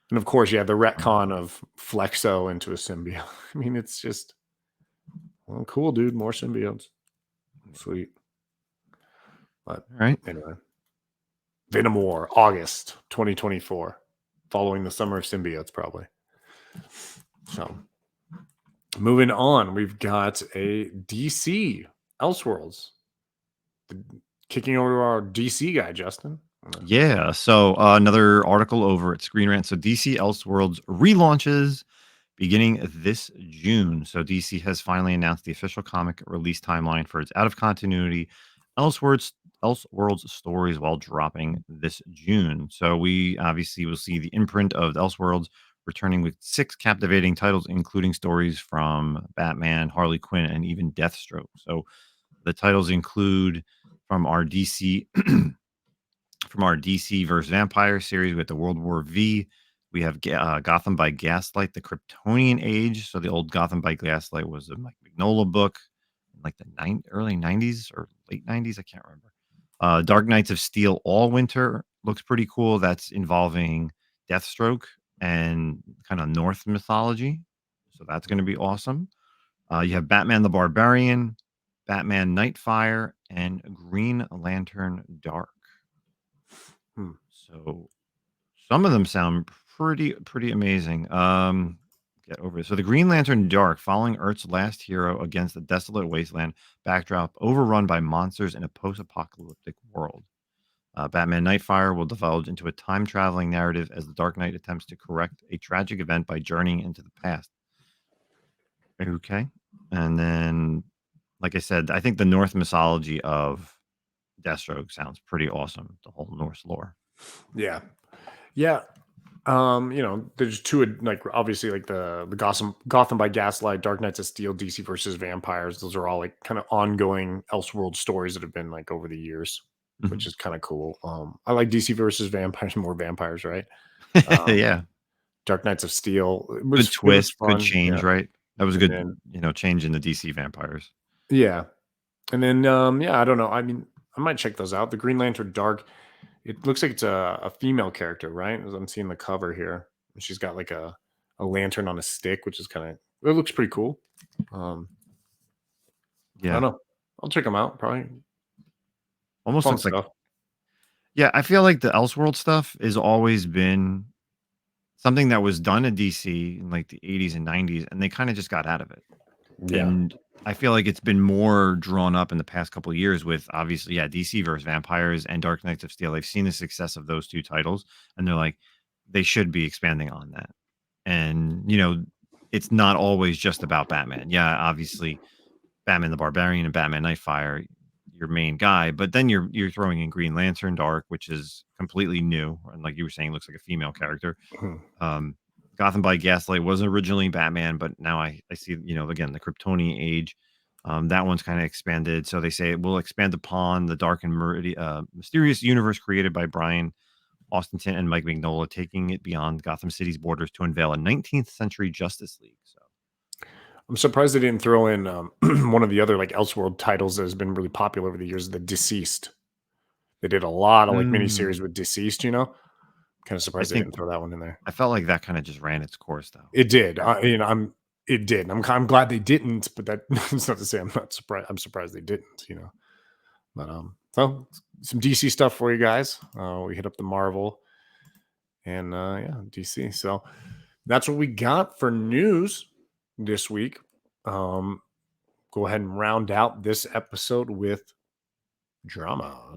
S3: and of course, yeah, the retcon of Flexo into a symbiote. I mean, it's just cool, dude. More symbiotes. Sweet. But anyway. Venom War, August 2024. Following the summer of symbiotes, probably. So moving on, we've got a DC Elseworlds. Kicking over to our DC guy, Justin.
S4: Yeah, so another article over at Screen Rant. So DC Elseworlds relaunches beginning this June. So DC has finally announced the official comic release timeline for its out-of-continuity Elseworlds stories while dropping this June. So we obviously will see the imprint of Elseworlds returning with 6 captivating titles, including stories from Batman, Harley Quinn, and even Deathstroke. So the titles include from our DC versus Vampire series with the World War V. We have Gotham by Gaslight, the Kryptonian Age. So the old Gotham by Gaslight was a Mike Mignola book in like the early 90s or late 90s. I can't remember. Dark Knights of Steel All Winter looks pretty cool. That's involving Deathstroke and kind of Norse mythology. So that's going to be awesome. You have Batman the Barbarian, Batman Nightfire, and Green Lantern Dark. So some of them sound pretty amazing. Get over it. So the Green Lantern Dark, following Earth's last hero against a desolate wasteland backdrop overrun by monsters in a post-apocalyptic world. Batman Nightfire will divulge into a time-traveling narrative as the Dark Knight attempts to correct a tragic event by journeying into the past. Okay. And then, like I said, I think the Norse mythology of Deathstroke sounds pretty awesome. The whole Norse lore.
S3: Yeah. Yeah. There's two, like, obviously, like the Gotham by Gaslight, Dark Knights of Steel, DC versus Vampires. Those are all like kind of ongoing Elseworld stories that have been like over the years, which is kind of cool. I like DC versus Vampires, more vampires, right?
S4: Yeah.
S3: Dark Knights of Steel.
S4: Good twist,
S3: Fun.
S4: good change,
S3: Yeah.
S4: right? That was a good,
S3: then,
S4: change in the DC vampires.
S3: Yeah. And then, I don't know. I mean, I might check those out. The Green Lantern Dark. It looks like it's a female character, right? As I'm seeing the cover here. She's got like a lantern on a stick, which is it looks pretty cool. I don't know. I'll check them out. Probably
S4: almost
S3: fun
S4: looks
S3: stuff.
S4: I feel like the Elseworld stuff has always been something that was done at DC in like the 80s and 90s, and they kind of just got out of it.
S3: Yeah.
S4: And I feel like it's been more drawn up in the past couple of years with obviously, DC versus Vampires and Dark Knights of Steel. They've seen the success of those two titles, and they're like, they should be expanding on that. And it's not always just about Batman. Yeah, obviously, Batman the Barbarian and Batman Nightfire, your main guy, but then you're throwing in Green Lantern Dark, which is completely new, and like you were saying, looks like a female character. Gotham by Gaslight wasn't originally Batman, but now I see, again, the Kryptonian age. That one's kind of expanded. So they say it will expand upon the dark and mysterious universe created by Brian Austin and Mike Mignola, taking it beyond Gotham City's borders to unveil a 19th century Justice League. So
S3: I'm surprised they didn't throw in one of the other like Elseworld titles that has been really popular over the years, The Deceased. They did a lot of like miniseries with Deceased, Kind of surprised they didn't throw that one in there.
S4: I felt like that kind of just ran its course, though.
S3: It did. It did. I'm glad they didn't, but that's not to say I'm not surprised. I'm surprised they didn't, But so some DC stuff for you guys. We hit up the Marvel and DC. So that's what we got for news this week. Go ahead and round out this episode with drama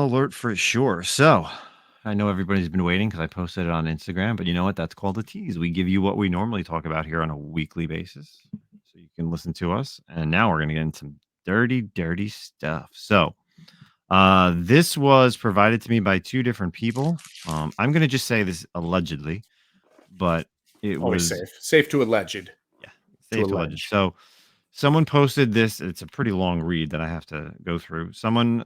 S3: alert
S4: for sure. So I know everybody's been waiting because I posted it on Instagram, but you know what? That's called a tease. We give you what we normally talk about here on a weekly basis, so you can listen to us. And now we're going to get into some dirty stuff. So this was provided to me by two different people. I'm going to just say this allegedly, but it
S3: always
S4: was
S3: safe to alleged.
S4: Yeah, safe to alleged. So someone posted this. It's a pretty long read that I have to go through. Someone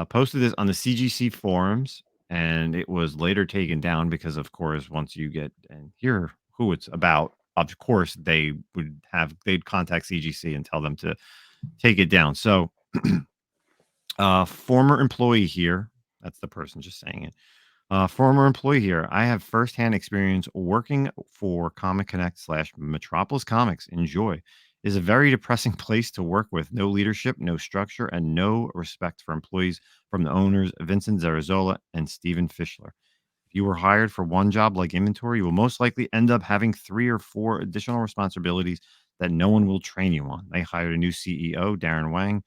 S4: posted this on the CGC forums, and it was later taken down because, of course, once you get and hear who it's about, of course, they'd contact CGC and tell them to take it down. So former employee here, that's the person just saying it. Former employee here. I have firsthand experience working for Comic Connect / Metropolis Comics. Enjoy. Is a very depressing place to work with no leadership, no structure, and no respect for employees from the owners, Vincent Zarazola and Steven Fischler. If you were hired for one job like inventory, you will most likely end up having 3 or 4 additional responsibilities that no one will train you on. They hired a new CEO, Darren Wang,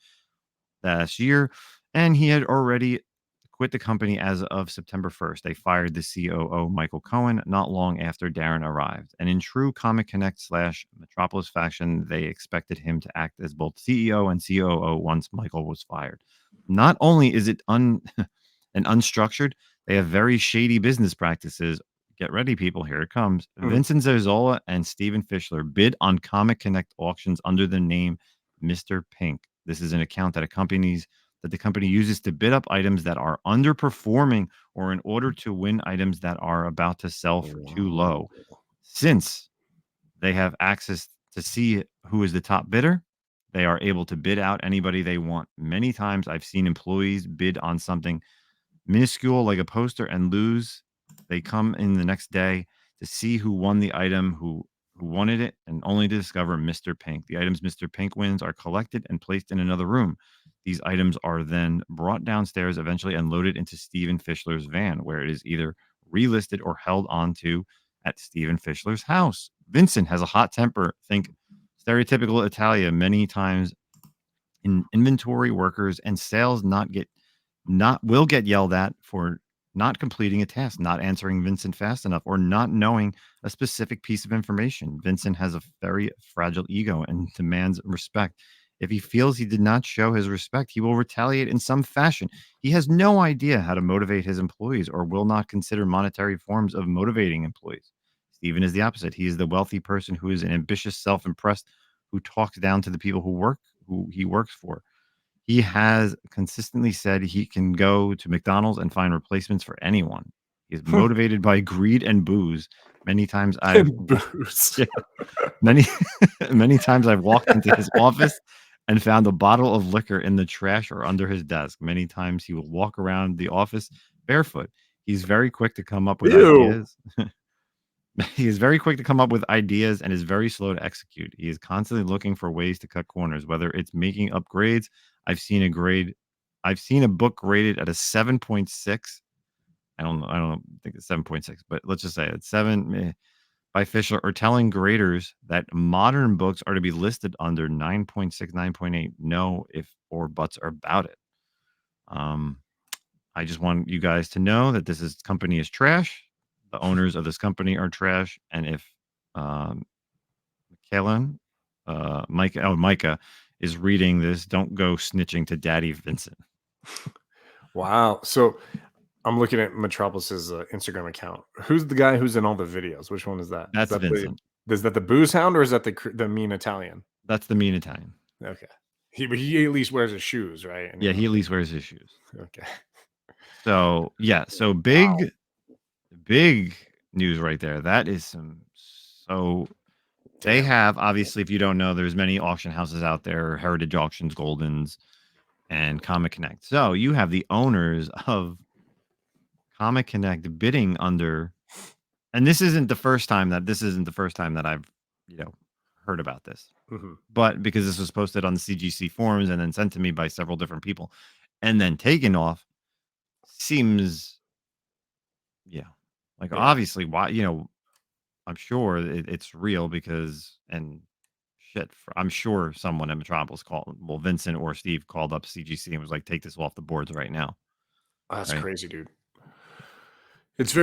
S4: last year, and he had already quit the company as of September 1st. They fired the COO, Michael Cohen, not long after Darren arrived. And in true Comic Connect / Metropolis fashion, they expected him to act as both CEO and COO once Michael was fired. Not only is it and unstructured, they have very shady business practices. Get ready, people. Here it comes. Vincent Zarazola and Steven Fischler bid on Comic Connect auctions under the name Mr. Pink. This is an account that the company uses to bid up items that are underperforming or in order to win items that are about to sell for too low. Since they have access to see who is the top bidder, they are able to bid out anybody they want. Many times I've seen employees bid on something minuscule like a poster and lose. They come in the next day to see who won the item, who wanted it, and only to discover Mr. Pink. The items Mr. Pink wins are collected and placed in another room. These items are then brought downstairs, eventually unloaded into Steven Fischler's van, where it is either relisted or held onto at Steven Fischler's house. Vincent has a hot temper. Think stereotypical Italia. Many times inventory workers and sales will get yelled at for not completing a task, not answering Vincent fast enough, or not knowing a specific piece of information. Vincent has a very fragile ego and demands respect. If he feels he did not show his respect, he will retaliate in some fashion. He has no idea how to motivate his employees or will not consider monetary forms of motivating employees. Stephen is the opposite. He is the wealthy person who is an ambitious, self-impressed, who talks down to the people who he works for. He has consistently said he can go to McDonald's and find replacements for anyone. He is motivated by greed and booze. Many times
S3: booze.
S4: Yeah, many many times I've walked into his office and found a bottle of liquor in the trash or under his desk. Many times he will walk around the office barefoot. He's very quick to come up with ideas. He is very quick to come up with ideas and is very slow to execute. He is constantly looking for ways to cut corners, whether it's making upgrades. I've seen a book graded at a 7.6. I don't think it's 7.6, but let's just say it's 7 by Fisher, or telling graders that modern books are to be listed under 9.6, 9.8. No if or buts are about it. I just want you guys to know that this company is trash. The owners of this company are trash. And if Micah is reading this, don't go snitching to Daddy Vincent.
S3: Wow. So I'm looking at Metropolis's Instagram account. Who's the guy who's in all the videos? Which one is that?
S4: That's
S3: is that
S4: Vincent.
S3: Is that the booze hound or is that the mean Italian?
S4: That's the mean Italian.
S3: Okay. He at least wears his shoes, right?
S4: Yeah, he at least wears his shoes.
S3: Okay.
S4: So yeah, so big news right there. That is they have, obviously, if you don't know, there's many auction houses out there, Heritage Auctions, Goldens, and Comic Connect. So you have the owners of Comic Connect bidding under, and this isn't the first time that I've heard about this.
S3: Mm-hmm.
S4: But because this was posted on the CGC forums and then sent to me by several different people and then taken off, seems obviously why, I'm sure it's real because, and shit, I'm sure someone at Metropolis Vincent or Steve called up CGC and was like, take this off the boards right now.
S3: That's crazy, dude. It's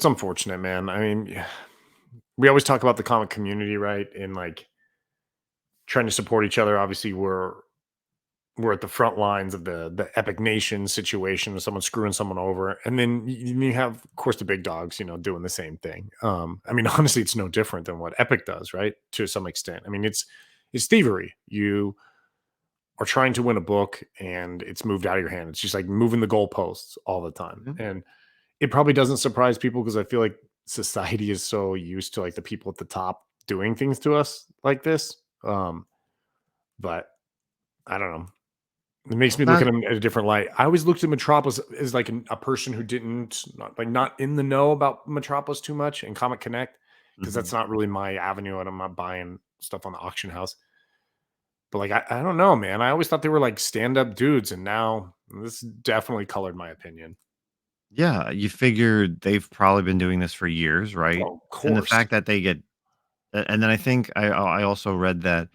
S3: unfortunate, man. I mean, we always talk about the comic community, right? And like trying to support each other. Obviously, we're at the front lines of the Epic Nation situation with someone screwing someone over. And then you have, of course, the big dogs, doing the same thing. I mean, honestly, it's no different than what Epic does, right? To some extent. I mean, it's thievery. You are trying to win a book and it's moved out of your hand. It's just like moving the goalposts all the time. Mm-hmm. And it probably doesn't surprise people because I feel like society is so used to like the people at the top doing things to us like this. But I don't know. It makes me look at him at a different light. I always looked at Metropolis as like a person who not in the know about Metropolis too much and Comic Connect, because that's not really my avenue and I'm not buying stuff on the auction house. But like, I don't know, man. I always thought they were like stand-up dudes, and now this definitely colored my opinion.
S4: Yeah, you figured they've probably been doing this for years, right?
S3: Oh, of course.
S4: And the fact that they get, and then I think I also read that,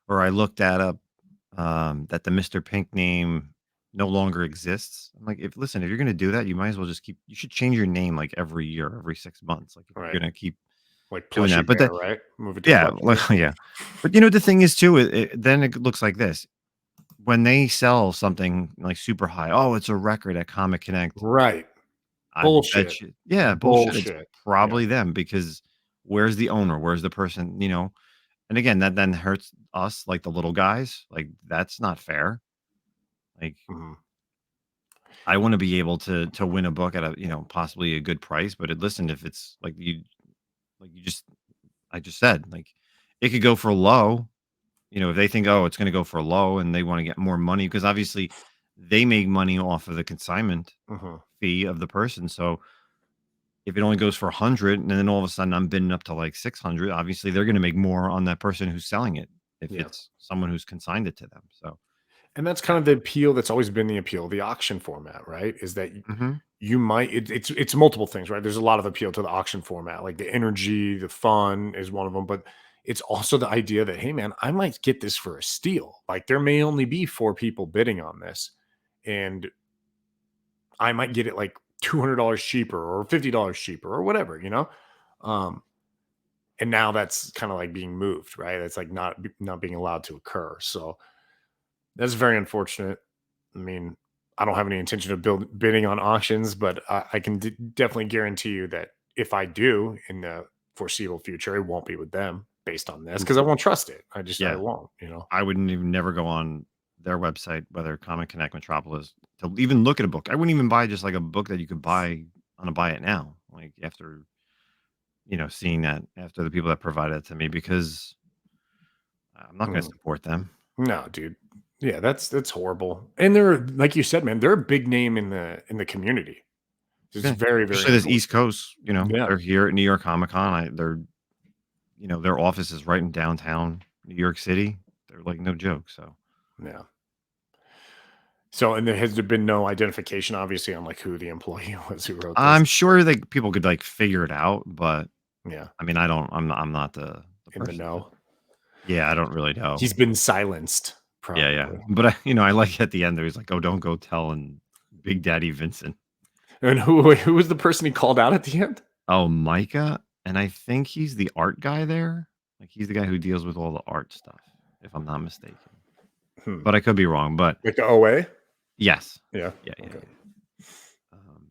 S4: or I looked that up, that the Mr. Pink name no longer exists. I'm like, if you're gonna do that, you might as well just you should change your name like every year, every 6 months. Like if you're gonna keep
S3: like doing that, but right? Move it to
S4: yeah. But the thing is too, then it looks like this. When they sell something like super high, oh, it's a record at Comic Connect.
S3: Right. Bullshit.
S4: Bullshit. It's probably them, because where's the owner? Where's the person, And again, that then hurts us, like the little guys. Like, that's not fair. Like, I want to be able to win a book at a, possibly a good price. But listen, if it's I just said, like, it could go for low. If they think, oh, it's going to go for low and they want to get more money, because obviously they make money off of the consignment fee of the person. So if it only goes for 100 and then all of a sudden I'm bidding up to like 600, obviously they're going to make more on that person who's selling it if it's someone who's consigned it to them. So,
S3: and that's kind of the appeal. That's always been the appeal of the auction format, right? Is that you might, it's multiple things, right? There's a lot of appeal to the auction format, like the energy, the fun is one of them, but it's also the idea that, hey man, I might get this for a steal. Like there may only be 4 people bidding on this, and I might get it like $200 cheaper or $50 cheaper or whatever, you know? And now that's kind of like being moved, right? That's like not being allowed to occur. So that's very unfortunate. I mean, I don't have any intention of bidding on auctions, but I can definitely guarantee you that if I do in the foreseeable future, it won't be with them based on this because I won't trust it. I won't, you know.
S4: I wouldn't even never go on their website, whether Comic Connect, Metropolis, to even look at a book. I wouldn't even buy just like a book that you could buy on a buy it now, like after seeing that after the people that provided it to me, because I'm not going to support them.
S3: No, dude. Yeah, that's horrible. And they're, like you said, man, they're a big name in the community. It's very, very
S4: especially this East Coast.
S3: Yeah.
S4: They're here at New York Comic Con. Their office is right in downtown New York City. They're like no joke. So
S3: yeah. So, and has there been no identification, obviously, on like who the employee was who wrote this?
S4: I'm sure that people could like figure it out, but
S3: yeah,
S4: I mean, I'm not the
S3: in the know.
S4: Yeah, I don't really know.
S3: He's been silenced. Probably.
S4: Yeah. But I like at the end there, he's like, "Oh, don't go telling Big Daddy Vincent."
S3: And who was the person he called out at the end?
S4: Oh, Micah, and I think he's the art guy there. Like he's the guy who deals with all the art stuff, if I'm not mistaken. But I could be wrong. But
S3: like the OA.
S4: Yes.
S3: Yeah.
S4: Okay.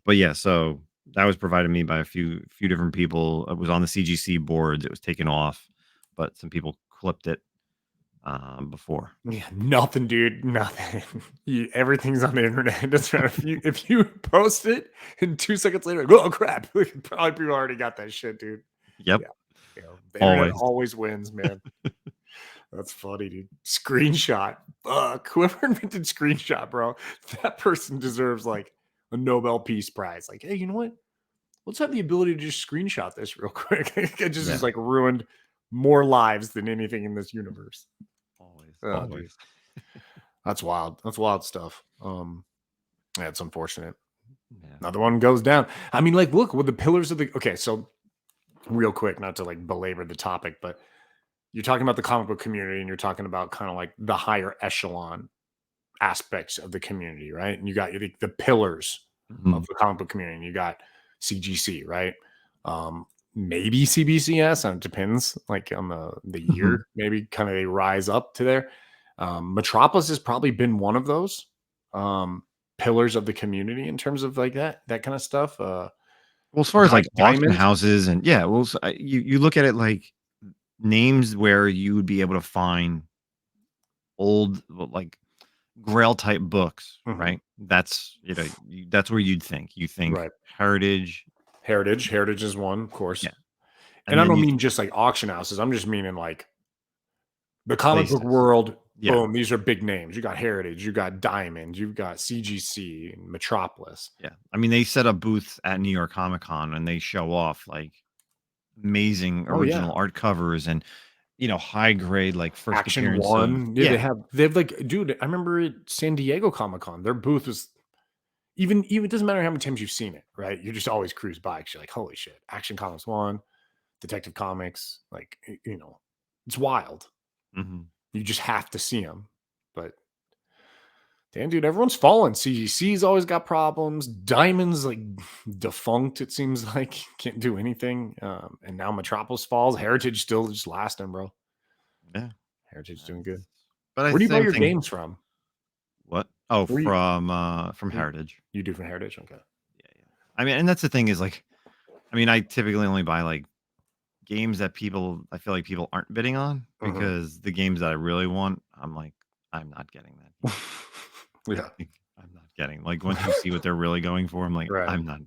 S4: But yeah, so that was provided me by a few different people. It was on the CGC boards. It was taken off, but some people clipped it before.
S3: Yeah, nothing, dude. Nothing. Everything's on the internet. It doesn't matter if you post it and 2 seconds later, oh crap! Probably people already got that shit, dude.
S4: Yep.
S3: Yeah. The internet always wins, man. That's funny, dude. Screenshot. Fuck. Whoever invented screenshot, bro, that person deserves like a Nobel Peace Prize. Like, hey, you know what? Let's have the ability to just screenshot this real quick. It just is like ruined more lives than anything in this universe.
S4: Always.
S3: That's wild. That's wild stuff. Yeah, it's unfortunate. Yeah. Another one goes down. I mean, like, look with the pillars of the. Okay, so real quick, not to like belabor the topic, but you're talking about the comic book community and you're talking about kind of like the higher echelon aspects of the community, right? And you got the pillars of the comic book community. And you got CGC, right? Maybe CBCS, and it depends like on the year. Maybe kind of they rise up to there. Metropolis has probably been one of those pillars of the community in terms of like that kind of stuff.
S4: Well, as far as like auction houses and you look at it like names where you would be able to find old like Grail type books, right? That's that's where you'd think. You think
S3: right.
S4: Heritage
S3: is one, of course.
S4: Yeah.
S3: And I don't mean just like auction houses. I'm just meaning like the comic book world. Yeah. Boom, these are big names. You got Heritage, you got Diamond, you've got CGC and Metropolis.
S4: Yeah. I mean, they set up booths at New York Comic Con and they show off like amazing original art covers and high grade like first
S3: Action One. They have like, dude, I remember at San Diego Comic Con, their booth was even it doesn't matter how many times you've seen it, right? You just always cruise by because you're like, holy shit, Action Comics 1, Detective Comics, like it's wild. You just have to see them. But damn, dude, everyone's fallen. CGC's always got problems. Diamond's like defunct, it seems like. Can't do anything. And now Metropolis falls. Heritage still just lasting, bro.
S4: Yeah.
S3: Heritage doing good.
S4: But
S3: where do you buy your games from?
S4: What? Oh, from Heritage.
S3: You do from Heritage? Okay.
S4: Yeah. I mean, and that's the thing is like, I mean, I typically only buy like games that I feel like people aren't bidding on because the games that I really want, I'm like, I'm not getting that.
S3: Yeah.
S4: I'm not getting like once you see what they're really going for, I'm like, I'm not,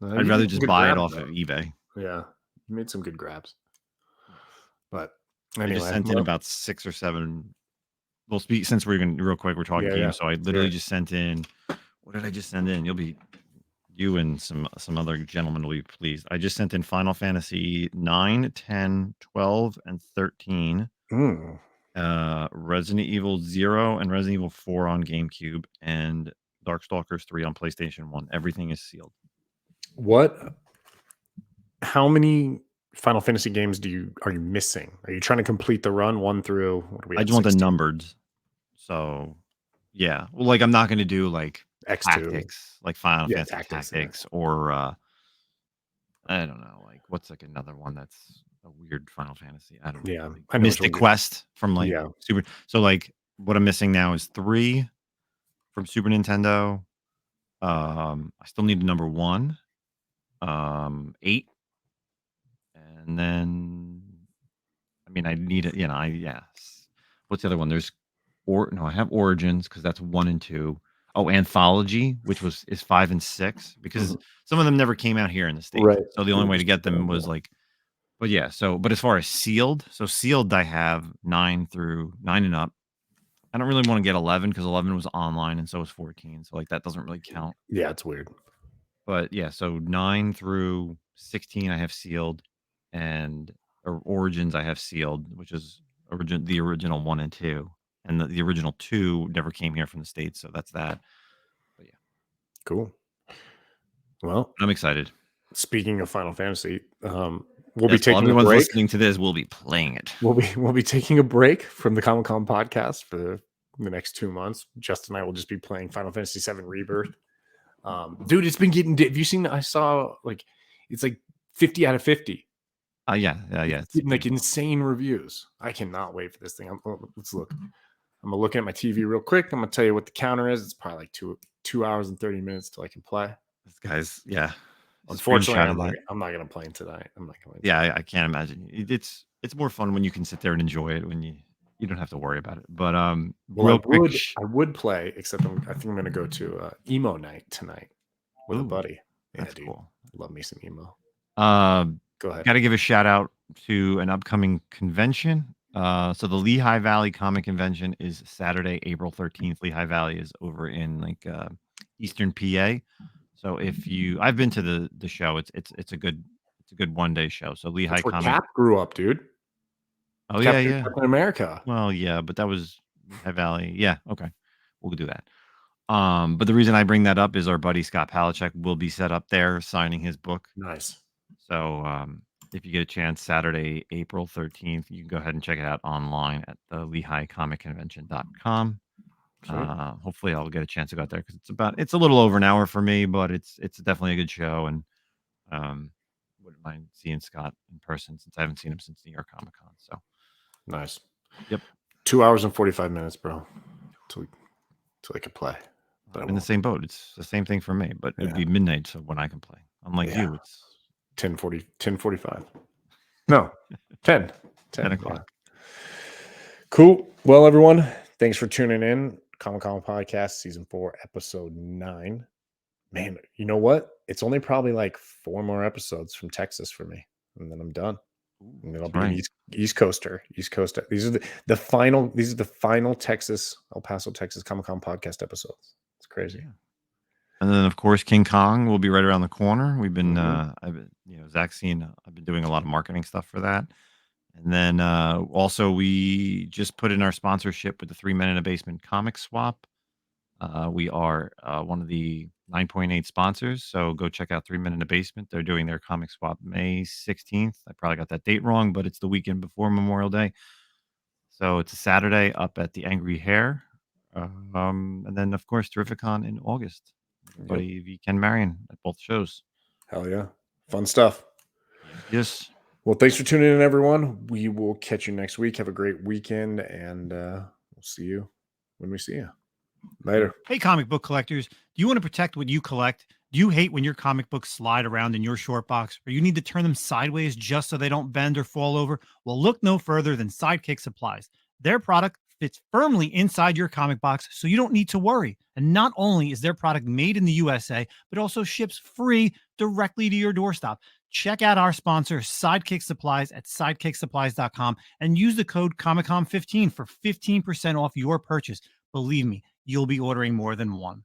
S4: I'd rather just buy it off of eBay.
S3: Yeah. You made some good grabs. But
S4: anyway, I just sent in about 6 or 7. Well, since we're going real quick, we're talking games. So I literally just sent in, what did I just send in? You and some other gentlemen will be pleased. I just sent in Final Fantasy 9, 10, 12, and 13. Resident Evil 0 and Resident Evil 4 on GameCube, and Darkstalkers 3 on PlayStation 1. Everything is sealed.
S3: How many Final Fantasy games are you missing? Are you trying to complete the run 1 through what are we
S4: I
S3: at?
S4: just want the
S3: 16?
S4: numbered. So yeah. Well, like I'm not gonna do like
S3: X2.
S4: tactics, like Final
S3: Yeah,
S4: Fantasy
S3: tactics.
S4: Tactics, or I don't know, like what's like another one that's a weird Final Fantasy. I don't know.
S3: Yeah,
S4: Like
S3: I know which
S4: Mystic
S3: one
S4: Quest from like
S3: yeah.
S4: Super. So like what I'm missing now is 3 from Super Nintendo. I still need number 1. 8, and then I mean I need it. Yes. What's the other one? I have Origins because that's 1 and 2. Oh, Anthology, which is 5 and 6 because
S3: Mhm.
S4: some of them never came out here in the States.
S3: Right.
S4: So the only way to get them was like, but yeah. So, but as far as sealed, I have 9 and up. I don't really want to get 11 because 11 was online and so was 14. So like that doesn't really count.
S3: Yeah, it's weird.
S4: But yeah, so 9 through 16 I have sealed, and Origins I have sealed, which is the original 1 and 2. And the original 2 never came here from the States, so that's that. But yeah,
S3: Cool. Well,
S4: I'm excited.
S3: speaking of Final Fantasy, we'll be
S4: Yes, while
S3: taking a
S4: everyone's
S3: break.
S4: listening to this, we'll be playing it.
S3: We'll be taking a break from the Comic-Con podcast for the next 2 months. Justin and I will just be playing Final Fantasy VII Rebirth. Dude, it's been getting. Have you seen? I saw like it's like 50 out of 50.
S4: Yeah.
S3: It's getting like insane reviews. I cannot wait for this thing. Let's look. I'm gonna look at my TV real quick. I'm gonna tell you what the counter is. It's probably like 2 hours and 30 minutes till I can play.
S4: This guy's
S3: Unfortunately,
S4: screenshotted
S3: I'm not gonna play tonight. I'm not gonna.
S4: Yeah, I can't imagine. It's more fun when you can sit there and enjoy it when you don't have to worry about it. But
S3: Well,
S4: real quick,
S3: I would play, except I think I'm gonna go to emo night tonight with a buddy. Yeah,
S4: that's
S3: dude,
S4: cool.
S3: love me some emo.
S4: Go
S3: ahead.
S4: Got to give a shout out to an upcoming convention. So the Lehigh Valley Comic Convention is Saturday, April 13th. Lehigh Valley is over in like Eastern PA. So I've been to the show. It's a good one day show. So Lehigh
S3: That's where
S4: Comic.
S3: Cap grew up, dude.
S4: Oh
S3: Captain
S4: yeah.
S3: Captain America.
S4: Well, yeah, but that was Lehigh Valley. Yeah, okay, we'll do that. But the reason I bring that up is our buddy Scott Palachuk will be set up there signing his book.
S3: Nice.
S4: So if you get a chance, Saturday, April 13th, you can go ahead and check it out online at the LehighComicConvention.com. Hopefully I'll get a chance to go out there because it's a little over an hour for me, but it's definitely a good show, and wouldn't mind seeing Scott in person since I haven't seen him since New York Comic Con. So
S3: nice.
S4: Yep.
S3: 2 hours and 45 minutes, bro. Till I can play. But
S4: I'm in the same boat. It's the same thing for me, but it'd be midnight so when I can play. Unlike you, it's
S3: 10:45. No, 10
S4: o'clock.
S3: Yeah. Cool. Well, everyone, thanks for tuning in. Comic-Con Podcast, Season 4, Episode 9. Man, you know what? It's only probably like 4 more episodes from Texas for me, and then I'm done. And then I'll be an East Coaster. East Coast. These are the final Texas, El Paso, Texas Comic-Con podcast episodes. It's crazy.
S4: Yeah. And then of course King Kong will be right around the corner. We've been Zach's seen I've been doing a lot of marketing stuff for that. And then also we just put in our sponsorship with the 3 Men in a Basement comic swap. We are one of the 9.8 sponsors, so go check out 3 Men in a Basement. They're doing their comic swap May 16th. I probably got that date wrong, but it's the weekend before Memorial Day. So it's a Saturday up at the Angry Hare. And then of course Terrificon in August. Everybody V Ken Marion at both shows.
S3: Hell yeah. Fun stuff.
S4: Yes.
S3: Well, thanks for tuning in, everyone. We will catch you next week. Have a great weekend, and we'll see you when we see you. Later.
S1: Hey, comic book collectors. Do you want to protect what you collect? Do you hate when your comic books slide around in your short box, or you need to turn them sideways just so they don't bend or fall over? Well, look no further than Sidekick Supplies. Their product fits firmly inside your comic box, so you don't need to worry. And not only is their product made in the USA, but also ships free directly to your doorstep. Check out our sponsor, Sidekick Supplies, at sidekicksupplies.com and use the code ComicCon15 for 15% off your purchase. Believe me, you'll be ordering more than one.